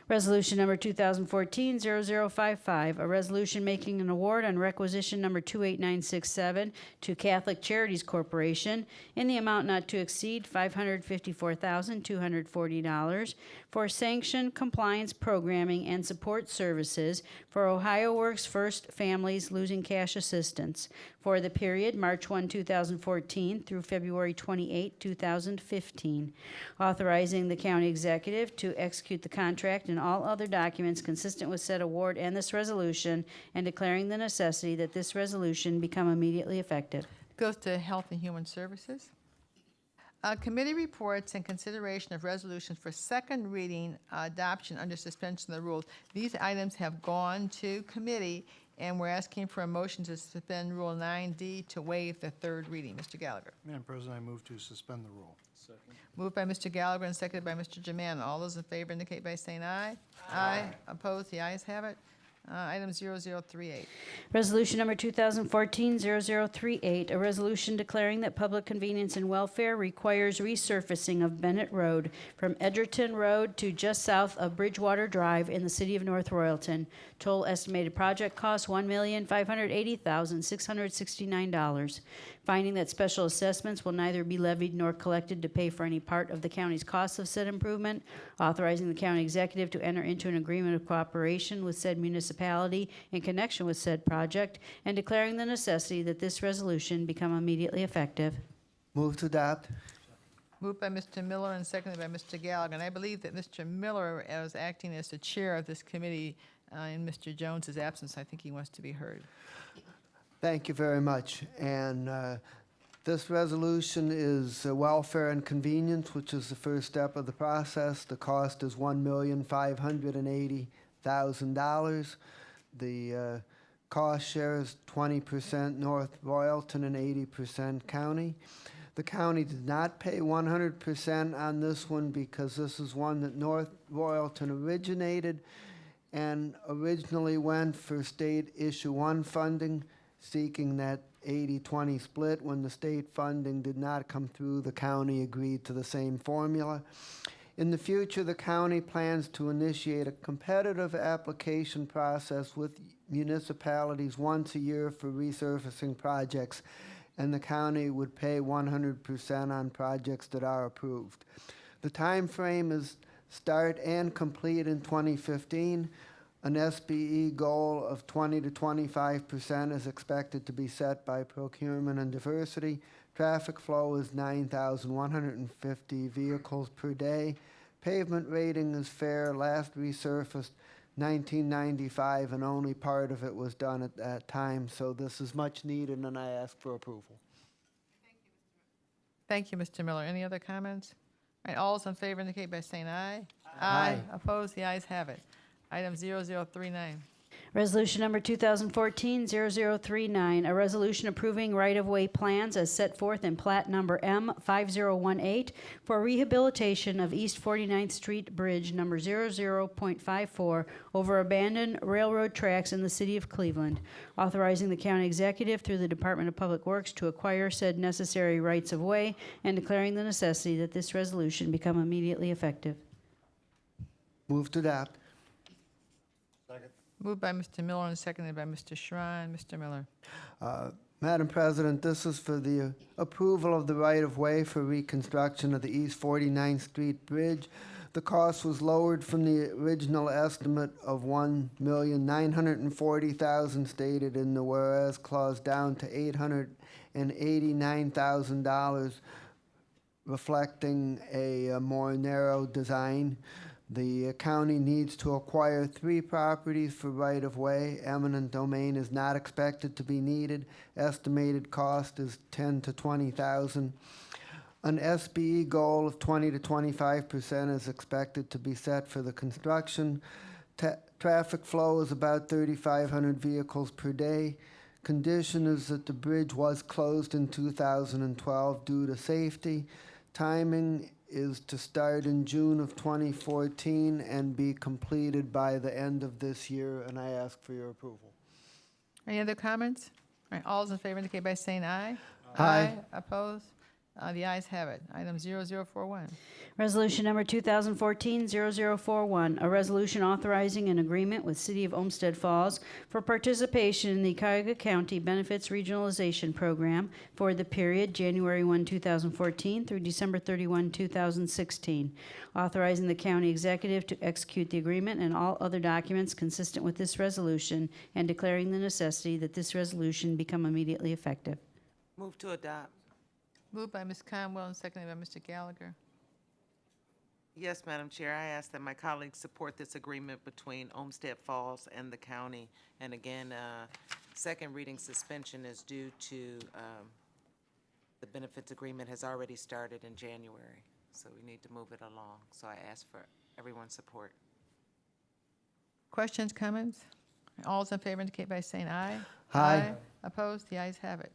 Resolution number 2014-0055, a resolution making an award on requisition number 28967 to Catholic Charities Corporation in the amount not to exceed $554,240 for sanction, compliance, programming, and support services for Ohio Works First Families Losing Cash Assistance for the period March 1, 2014 through February 28, 2015, authorizing the county executive to execute the contract and all other documents consistent with said award and this resolution, and declaring the necessity that this resolution become immediately effective. Goes to Health and Human Services. Committee reports and consideration of resolutions for second reading adoption under suspension of the rules. These items have gone to committee, and we're asking for a motion to suspend Rule 9D to waive the third reading. Mr. Gallagher. Madam President, I move to suspend the rule. Moved by Mr. Gallagher and seconded by Mr. Germain. All those in favor indicate by saying aye. Aye. Opposed? The ayes have it. Item 0038. Resolution number 2014-0038, a resolution declaring that public convenience and welfare requires resurfacing of Bennett Road from Edgerton Road to just south of Bridgewater Drive in the city of North Royalton. Total estimated project cost $1,580,669. Finding that special assessments will neither be levied nor collected to pay for any part of the county's costs of said improvement, authorizing the county executive to enter into an agreement of cooperation with said municipality in connection with said project, and declaring the necessity that this resolution become immediately effective. Move to adopt. Moved by Mr. Miller and seconded by Mr. Gallagher. And I believe that Mr. Miller is acting as the chair of this committee in Mr. Jones's absence. I think he wants to be heard. Thank you very much. And this resolution is welfare and convenience, which is the first step of the process. The cost is $1,580,000. The Cost share is 20% North Royalton and 80% county. The county did not pay 100% on this one because this is one that North Royalton originated and originally went for state issue 1 funding, seeking that 80-20 split. When the state funding did not come through, the county agreed to the same formula. In the future, the county plans to initiate a competitive application process with municipalities once a year for resurfacing projects, and the county would pay 100% on projects that are approved. The time frame is start and complete in 2015. An SBE goal of 20 to 25% is expected to be set by procurement and diversity. Traffic flow is 9,150 vehicles per day. Pavement rating is fair, last resurfaced 1995, and only part of it was done at that time. So this is much needed, and I ask for approval. Thank you, Mr. Miller. Any other comments? All right, all those in favor indicate by saying aye. Aye. Opposed? The ayes have it. Item 0039. Resolution number 2014-0039, a resolution approving right-of-way plans as set forth in plat number M5018 for rehabilitation of East 49th Street Bridge number 00.54 over abandoned railroad tracks in the city of Cleveland, authorizing the county executive through the Department of Public Works to acquire said necessary rights-of-way and declaring the necessity that this resolution become immediately effective. Move to adopt. Moved by Mr. Miller and seconded by Mr. Shrine. Mr. Miller. Madam President, this is for the approval of the right-of-way for reconstruction of the East 49th Street Bridge. The cost was lowered from the original estimate of $1,940,000 stated in the whereas clause down to $889,000, reflecting a more narrow design. The county needs to acquire 3 properties for right-of-way. Eminent domain is not expected to be needed. Estimated cost is $10,000 to $20,000. An SBE goal of 20 to 25% is expected to be set for the construction. Traffic flow is about 3,500 vehicles per day. Condition is that the bridge was closed in 2012 due to safety. Timing is to start in June of 2014 and be completed by the end of this year, and I ask for your approval. Any other comments? All right, all those in favor indicate by saying aye. Aye. Opposed? The ayes have it. Item 0041. Resolution number 2014-0041, a resolution authorizing an agreement with City of Olmsted Falls for participation in the Cuyahoga County Benefits Regionalization Program for the period January 1, 2014 through December 31, 2016, authorizing the county executive to execute the agreement and all other documents consistent with this resolution, and declaring the necessity that this resolution become immediately effective. Move to adopt. Moved by Ms. Conwell and seconded by Mr. Gallagher. Yes, Madam Chair, I ask that my colleagues support this agreement between Olmsted Falls and the county. And again, second reading suspension is due to the benefits agreement has already started in January, so we need to move it along. So I ask for everyone's support. Questions, comments? All those in favor indicate by saying aye. Aye. Opposed? The ayes have it.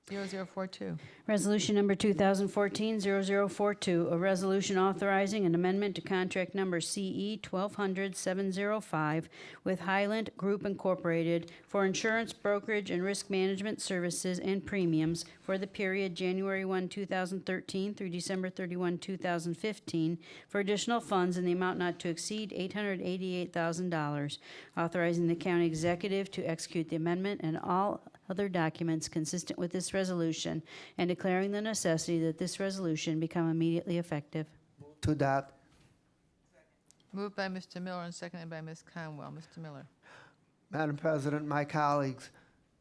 0042. Resolution number 2014-0042, a resolution authorizing an amendment to contract number CE 1200-705 with Highland Group Incorporated for insurance brokerage and risk management services and premiums for the period January 1, 2013 through December 31, 2015 for additional funds in the amount not to exceed $888,000, authorizing the county executive to execute the amendment and all other documents consistent with this resolution, and declaring the necessity that this resolution become immediately effective. To adopt. Moved by Mr. Miller and seconded by Ms. Conwell. Mr. Miller. Madam President, my colleagues,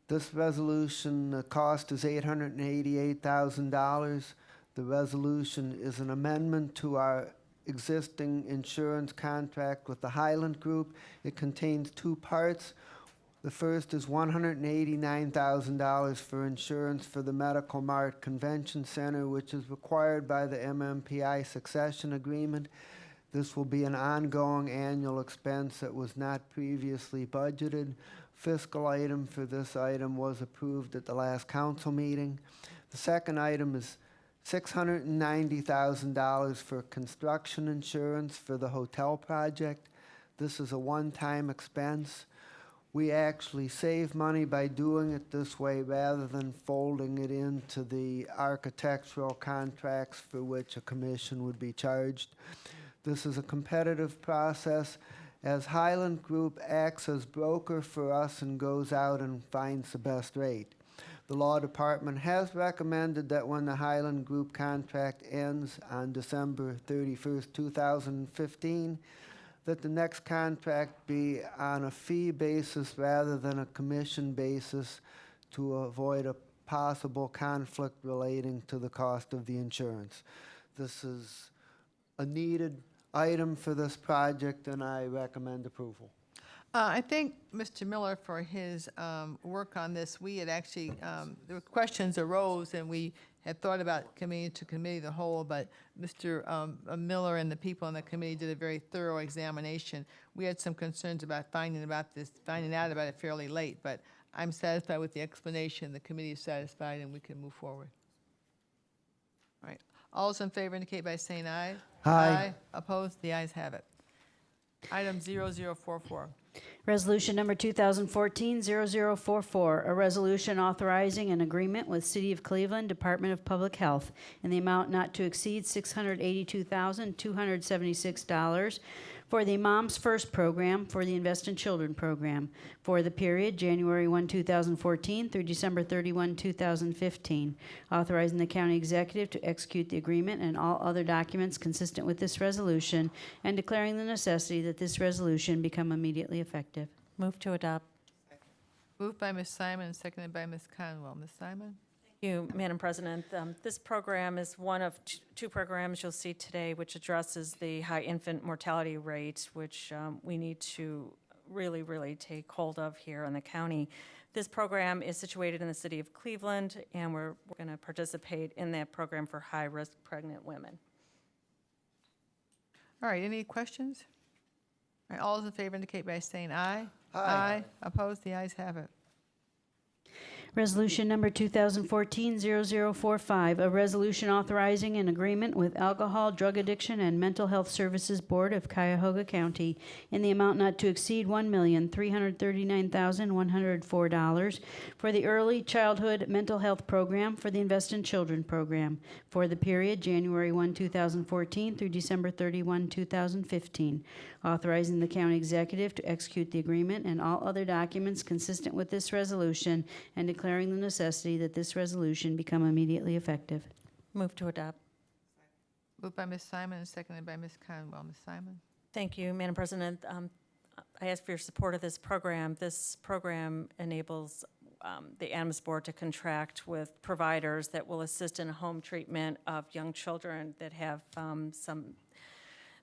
this resolution, the cost is $888,000. The resolution is an amendment to our existing insurance contract with the Highland Group. It contains 2 parts. The first is $189,000 for insurance for the Medical Mart Convention Center, which is required by the MMPI succession agreement. This will be an ongoing annual expense that was not previously budgeted. fiscal item for this item was approved at the last council meeting. The second item is $690,000 for construction insurance for the hotel project. This is a one-time expense. We actually save money by doing it this way rather than folding it into the architectural contracts for which a commission would be charged. This is a competitive process as Highland Group acts as broker for us and goes out and finds the best rate. The Law Department has recommended that when the Highland Group contract ends on December 31st, 2015, that the next contract be on a fee basis rather than a commission basis to avoid a possible conflict relating to the cost of the insurance. This is a needed item for this project, and I recommend approval. I thank Mr. Miller for his work on this. We had actually, there were questions arose, and we had thought about committee to committee the whole, but Mr. Miller and the people in the committee did a very thorough examination. We had some concerns about finding out about it fairly late, but I'm satisfied with the explanation. The committee is satisfied, and we can move forward. All right. All those in favor indicate by saying aye. Aye. Opposed? The ayes have it. Item 0044. Resolution number 2014-0044, a resolution authorizing an agreement with City of Cleveland Department of Public Health in the amount not to exceed $682,276 for the Moms First program for the Invest in Children program for the period January 1, 2014 through December 31, 2015, authorizing the county executive to execute the agreement and all other documents consistent with this resolution, and declaring the necessity that this resolution become immediately effective. Move to adopt. Moved by Ms. Simon and seconded by Ms. Conwell. Ms. Simon? Thank you, Madam President. This program is one of two programs you'll see today which addresses the high infant mortality rate, which we need to really take hold of here in the county. This program is situated in the city of Cleveland, and we're going to participate in that program for high-risk pregnant women. All right, any questions? All right, all those in favor indicate by saying aye. Aye. Opposed? The ayes have it. Resolution number 2014-0045, a resolution authorizing an agreement with Alcohol, Drug Addiction, and Mental Health Services Board of Cuyahoga County in the amount not to exceed $1,339,104 for the Early Childhood Mental Health Program for the Invest in Children program for the period January 1, 2014 through December 31, 2015, authorizing the county executive to execute the agreement and all other documents consistent with this resolution, and declaring the necessity that this resolution become immediately effective. Move to adopt. Moved by Ms. Simon and seconded by Ms. Conwell. Ms. Simon? Thank you, Madam President. I ask for your support of this program. This program enables the Animas Board to contract with providers that will assist in home treatment of young children that have some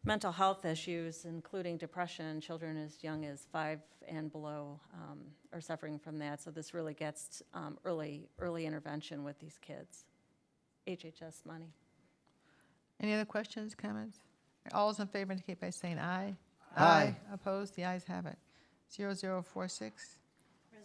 mental health issues, including depression. Children as young as 5 and below are suffering from that. So this really gets early intervention with these kids. HHS money. Any other questions, comments? All those in favor indicate by saying aye. Aye. Opposed? The ayes have it. 0046.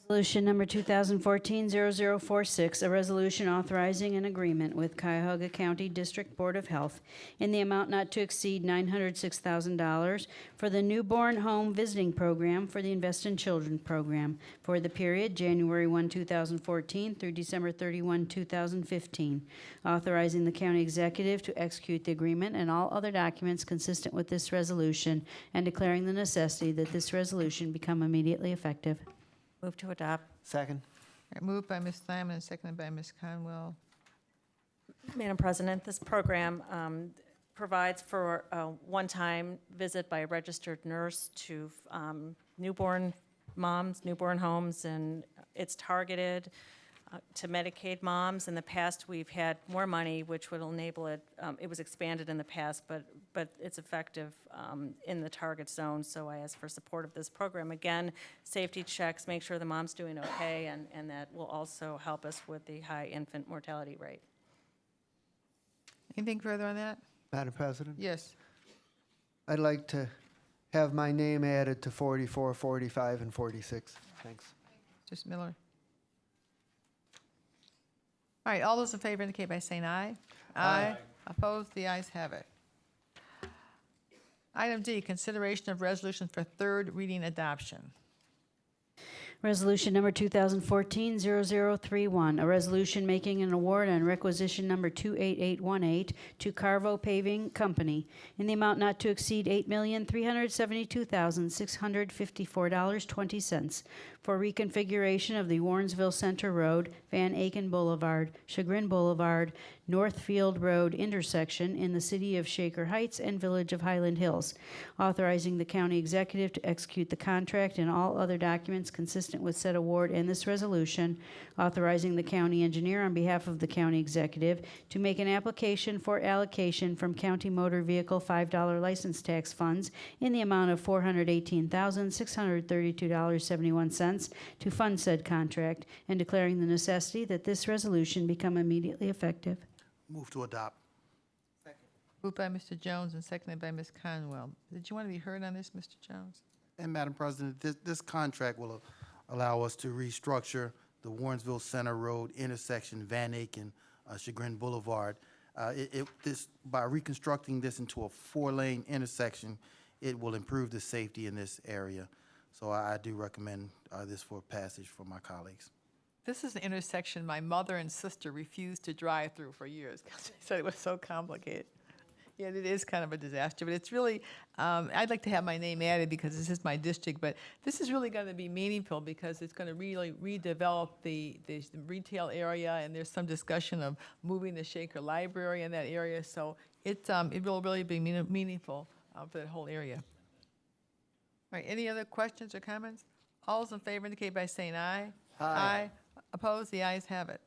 Resolution number 2014-0046, a resolution authorizing an agreement with Cuyahoga County District Board of Health in the amount not to exceed $906,000 for the Newborn Home Visiting Program for the Invest in Children program for the period January 1, 2014 through December 31, 2015, authorizing the county executive to execute the agreement and all other documents consistent with this resolution, and declaring the necessity that this resolution become immediately effective. Move to adopt. Second. All right, moved by Ms. Simon and seconded by Ms. Conwell. Madam President, this program provides for a one-time visit by a registered nurse to newborn moms, newborn homes, and it's targeted to Medicaid moms. In the past, we've had more money, which would enable it. It was expanded in the past, but it's effective in the target zone. So I ask for support of this program. Again, safety checks, make sure the mom's doing okay, and that will also help us with the high infant mortality rate. Anything further on that? Madam President? Yes. I'd like to have my name added to 44, 45, and 46. Thanks. Mr. Miller. All right, all those in favor indicate by saying aye. Aye. Opposed? The ayes have it. Item D, consideration of resolution for third reading adoption. Resolution number 2014-0031, a resolution making an award on requisition number 28818 to Carvo Paving Company in the amount not to exceed $8,372,654.20 for reconfiguration of the Warrensville Center Road, Van Aken Boulevard, Chagrin Boulevard, Northfield Road intersection in the city of Shaker Heights and Village of Highland Hills, authorizing the county executive to execute the contract and all other documents consistent with said award and this resolution, authorizing the county engineer on behalf of the county executive to make an application for allocation from county motor vehicle $5 license tax funds in the amount of $418,632.71 to fund said contract, and declaring the necessity that this resolution become immediately effective. Move to adopt. Moved by Mr. Jones and seconded by Ms. Conwell. Did you want to be heard on this, Mr. Jones? And Madam President, this contract will allow us to restructure the Warrensville Center Road intersection, Van Aken, Chagrin Boulevard. By reconstructing this into a 4-lane intersection, it will improve the safety in this area. So I do recommend this for passage for my colleagues. This is an intersection my mother and sister refused to drive through for years because they said it was so complicated. Yeah, it is kind of a disaster, but it's really, I'd like to have my name added because this is my district, but this is really going to be meaningful because it's going to really redevelop the retail area, and there's some discussion of moving the Shaker Library in that area, so it will really be meaningful for that whole area. All right, any other questions or comments? All those in favor indicate by saying aye. Aye. Opposed? The ayes have it.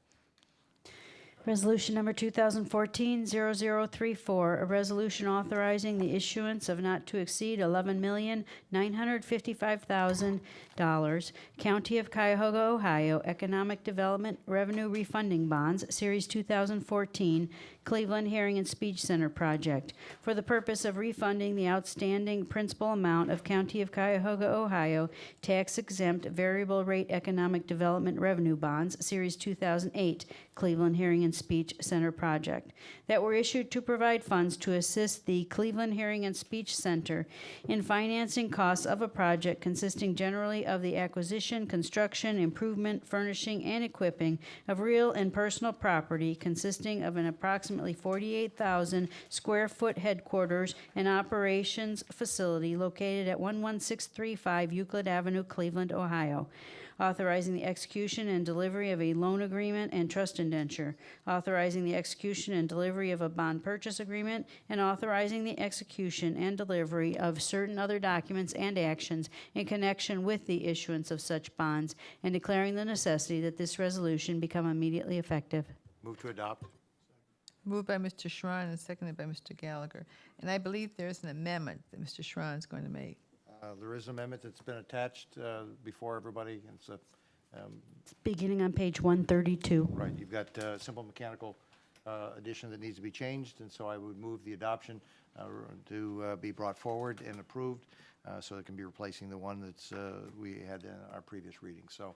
Resolution number 2014-0034, a resolution authorizing the issuance of not to exceed $11,955,000 County of Cuyahoga, Ohio Economic Development Revenue Refunding Bonds, Series 2014, Cleveland Hearing and Speech Center project for the purpose of refunding the outstanding principal amount of County of Cuyahoga, Ohio tax-exempt variable rate economic development revenue bonds, Series 2008, Cleveland Hearing and Speech Center project, that were issued to provide funds to assist the Cleveland Hearing and Speech Center in financing costs of a project consisting generally of the acquisition, construction, improvement, furnishing, and equipping of real and personal property consisting of an approximately 48,000 square foot headquarters and operations facility located at 11635 Euclid Avenue, Cleveland, Ohio, authorizing the execution and delivery of a loan agreement and trust indenture, authorizing the execution and delivery of a bond purchase agreement, and authorizing the execution and delivery of certain other documents and actions in connection with the issuance of such bonds, and declaring the necessity that this resolution become immediately effective. Move to adopt. Moved by Mr. Schrein and seconded by Mr. Gallagher. And I believe there's an amendment that Mr. Schrein is going to make. There is an amendment that's been attached before everybody. And it's Beginning on page 132. right, you've got simple mechanical addition that needs to be changed, and so I would move the adoption to be brought forward and approved, so it can be replacing the one that's we had in our previous reading. So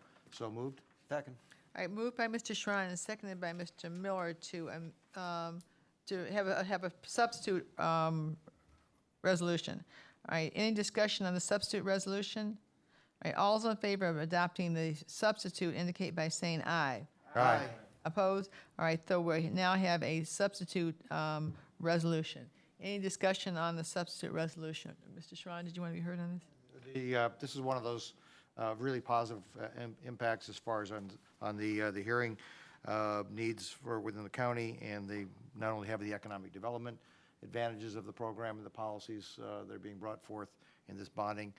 moved. Second. All right, moved by Mr. Schrein and seconded by Mr. Miller to have a substitute resolution. All right, any discussion on the substitute resolution? All right, all those in favor of adopting the substitute indicate by saying aye. Aye. Opposed? All right, so we now have a substitute resolution. Any discussion on the substitute resolution? Mr. Schrein, did you want to be heard on this? This is one of those really positive impacts as far as on the hearing needs for within the county, and they not only have the economic development advantages of the program and the policies that are being brought forth in this bonding,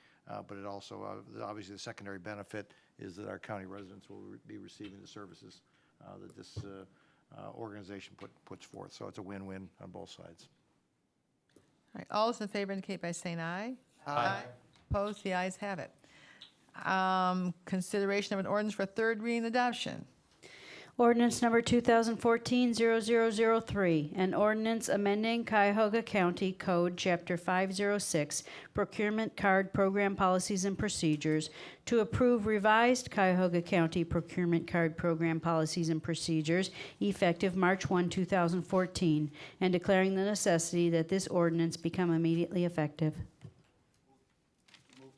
but it also, obviously the secondary benefit is that our county residents will be receiving the services that this organization puts forth. So it's a win-win on both sides. All right, all those in favor indicate by saying aye. Aye. Opposed? The ayes have it. Consideration of an ordinance for third reading adoption. Ordinance number 2014-0003, an ordinance amending Cuyahoga County Code, Chapter 506, Procurement Card Program Policies and Procedures, to approve revised Cuyahoga County Procurement Card Program Policies and Procedures effective March 1, 2014, and declaring the necessity that this ordinance become immediately effective.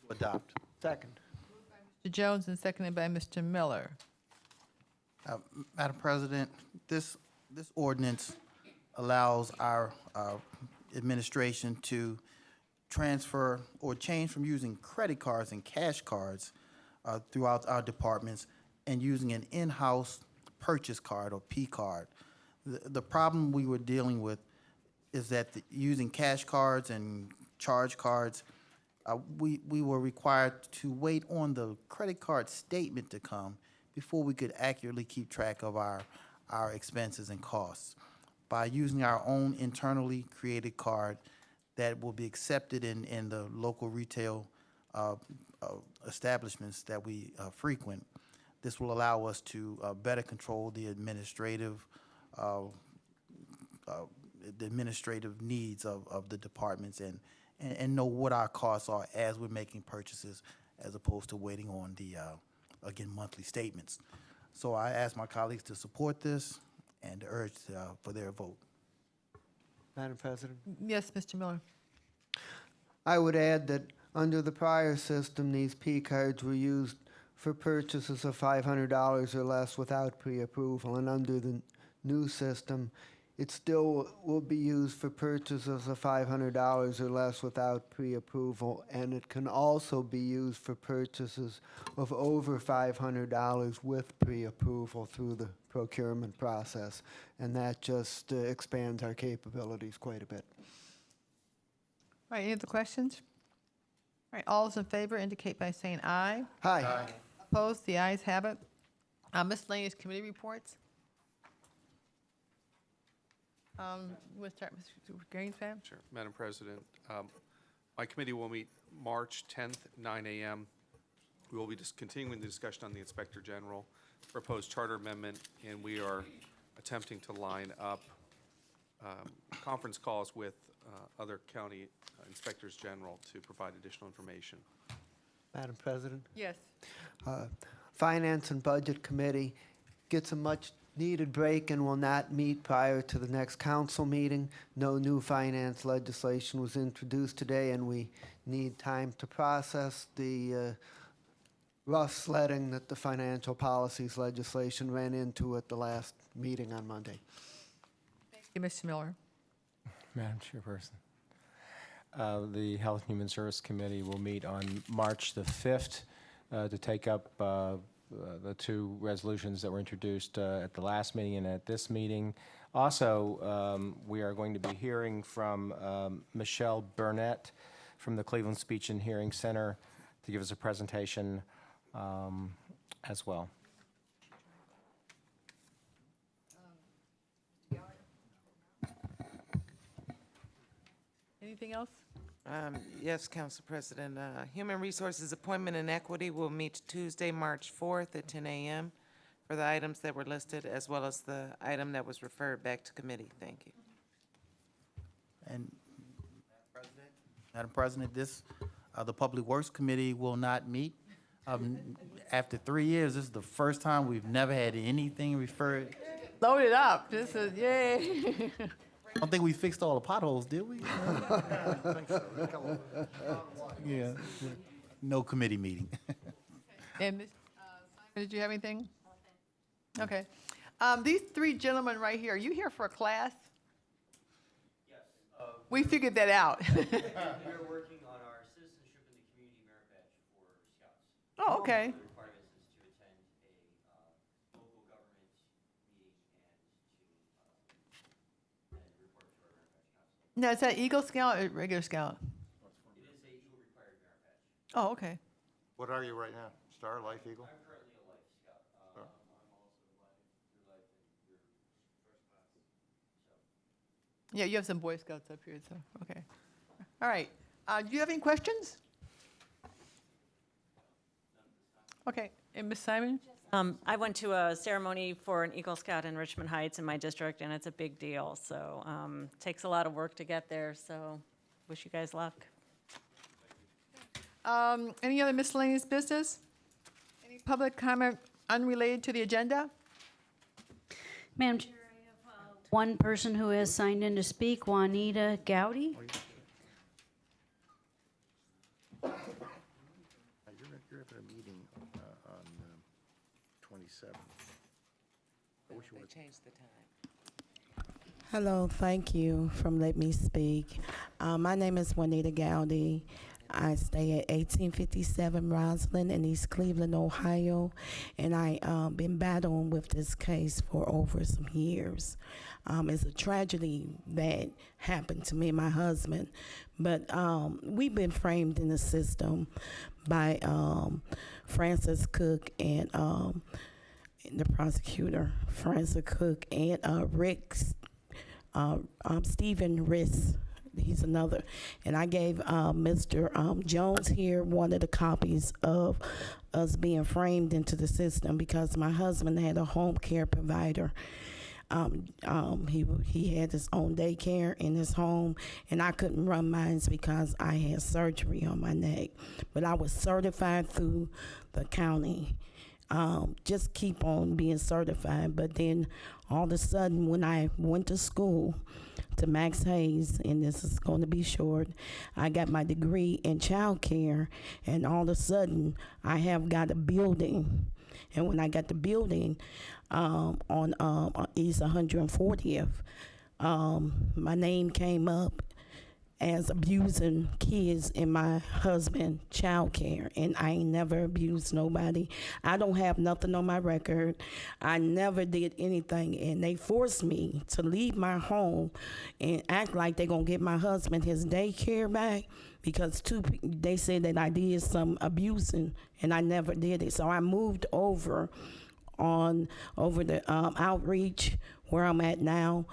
Adopt. Second. Mr. Jones and seconded by Mr. Miller. Madam President, this ordinance allows our administration to transfer or change from using credit cards and cash cards throughout our departments and using an in-house purchase card or P card. The problem we were dealing with is that using cash cards and charge cards, we were required to wait on the credit card statement to come before we could accurately keep track of our expenses and costs. By using our own internally created card that will be accepted in the local retail establishments that we frequent, this will allow us to better control the administrative needs of the departments and know what our costs are as we're making purchases, as opposed to waiting on the again, monthly statements. So I ask my colleagues to support this and urge for their vote. Madam President? Yes, Mr. Miller. I would add that under the prior system, these P cards were used for purchases of $500 or less without pre-approval, and under the new system, it still will be used for purchases of $500 or less without pre-approval, and it can also be used for purchases of over $500 with pre-approval through the procurement process, and that just expands our capabilities quite a bit. All right, any other questions? All right, all those in favor indicate by saying aye. Hi. Opposed? The ayes have it. Miscellaneous committee reports. We'll start with Mr. Greenspan. Sure. Madam President, my committee will meet March 10th, 9 a.m. We will be just continuing the discussion on the Inspector General proposed charter amendment, and we are attempting to line up conference calls with other county inspectors general to provide additional information. Madam President? Yes. Finance and Budget Committee gets a much-needed break and will not meet prior to the next council meeting. No new finance legislation was introduced today, and we need time to process the rough sledding that the financial policies legislation ran into at the last meeting on Monday. Thank you, Mr. Miller. Madam Chairperson. The Health and Human Service Committee will meet on March the 5th to take up the two resolutions that were introduced at the last meeting and at this meeting. Also, we are going to be hearing from Michelle Burnett from the Cleveland Speech and Hearing Center to give us a presentation as well. Anything else? Yes, Council President. Human Resources Appointment and Equity will meet Tuesday, March 4th at 10 a.m. for the items that were listed, as well as the item that was referred back to committee. Thank you. And Madam President, the Public Works Committee will not meet. After 3 years, this is the first time we've never had anything referred. Load it up. This is, yay. I don't think we fixed all the potholes, did we? Yeah. No committee meeting. And Ms. Simon, did you have anything? Okay. These three gentlemen right here, are you here for a class? Yes. We figured that out. We're working on our Citizenship in the Community Merit Badge for Scouts. Oh, okay. The requirements is to attend a local government meeting and report to our Merit Badge counselor. Now, is that Eagle Scout or regular Scout? It is a Eagle required Merit Badge. Oh, okay. What are you right now? Star, Life Eagle? I'm currently a Life Scout. I'm also Life and your first class. So. Yeah, you have some Boy Scouts up here, so, okay. All right. Do you have any questions? Okay. And Ms. Simon? I went to a ceremony for an Eagle Scout in Richmond Heights in my district, and it's a big deal. So takes a lot of work to get there, so wish you guys luck. Any other miscellaneous business? Any public comment unrelated to the agenda? Madam Chair, I have one person who has signed in to speak, Juanita Gowdy. You're having a meeting on 27th. I wish you would. They changed the time. Hello, thank you for letting me speak. My name is Juanita Gowdy. I stay at 1857 Roslyn in East Cleveland, Ohio, and I've been battling with this case for over some years. It's a tragedy that happened to me and my husband, but we've been framed in the system by Francis Cook and the prosecutor, Francis Cook, and Stephen Riss. He's another. And I gave Mr. Jones here one of the copies of us being framed into the system because my husband had a home care provider. He had his own daycare in his home, and I couldn't run mine because I had surgery on my neck. But I was certified through the county. Just keep on being certified. But then all of a sudden, when I went to school to Max Hayes, and this is going to be short, I got my degree in child care, and all of a sudden, I have got a building. And when I got the building on East 140th, my name came up as abusing kids in my husband's child care, and I ain't never abused nobody. I don't have nothing on my record. I never did anything, and they forced me to leave my home and act like they're gonna get my husband his daycare back because they said that I did some abusing, and I never did it. So I moved over the outreach where I'm at now.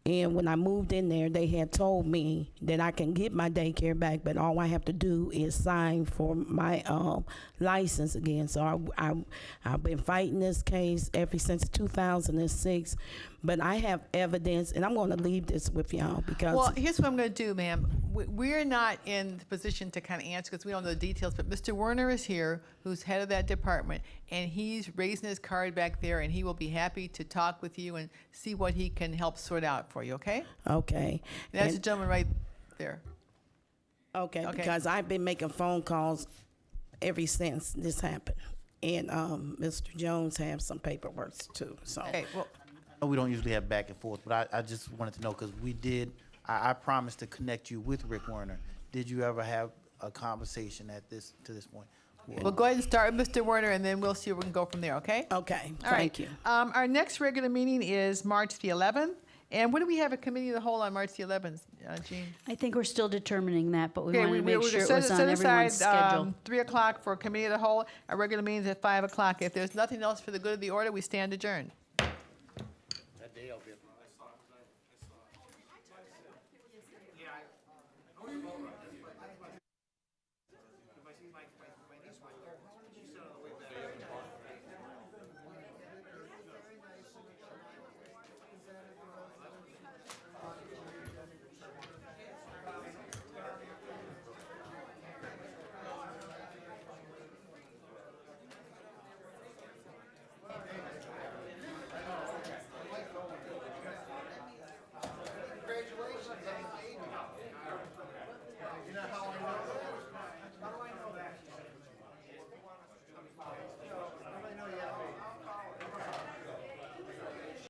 And when I moved in there, they had told me that I can get my daycare back, but all I have to do is sign for my license again. So I've been fighting this case ever since 2006, but I have evidence, and I'm going to leave this with y'all because... Well, here's what I'm going to do, ma'am. We're not in the position to kind of answer because we don't know the details, but Mr. Werner is here, who's head of that department, and he's raising his card back there, and he will be happy to talk with you and see what he can help sort out for you, okay? Okay. And that's the gentleman right there. Okay, because I've been making phone calls ever since this happened. And Mr. Jones has some paperwork too, so. Okay, well, We don't usually have back and forth, but I just wanted to know, because we did, I promised to connect you with Rick Werner. Did you ever have a conversation to this point? we'll go ahead and start with Mr. Werner, and then we'll see where we can go from there, okay? Okay, All right. thank you. Our next regular meeting is March the 11th. And when do we have a committee of the whole on March the 11th, Jean? I think we're still determining that, but we Okay, wanted to make will sure it set was on everyone's schedule. 3 o'clock for committee of the whole. Our regular meeting is at 5 o'clock. If there's nothing else for the good of the order, we stand adjourned. That day I'll be at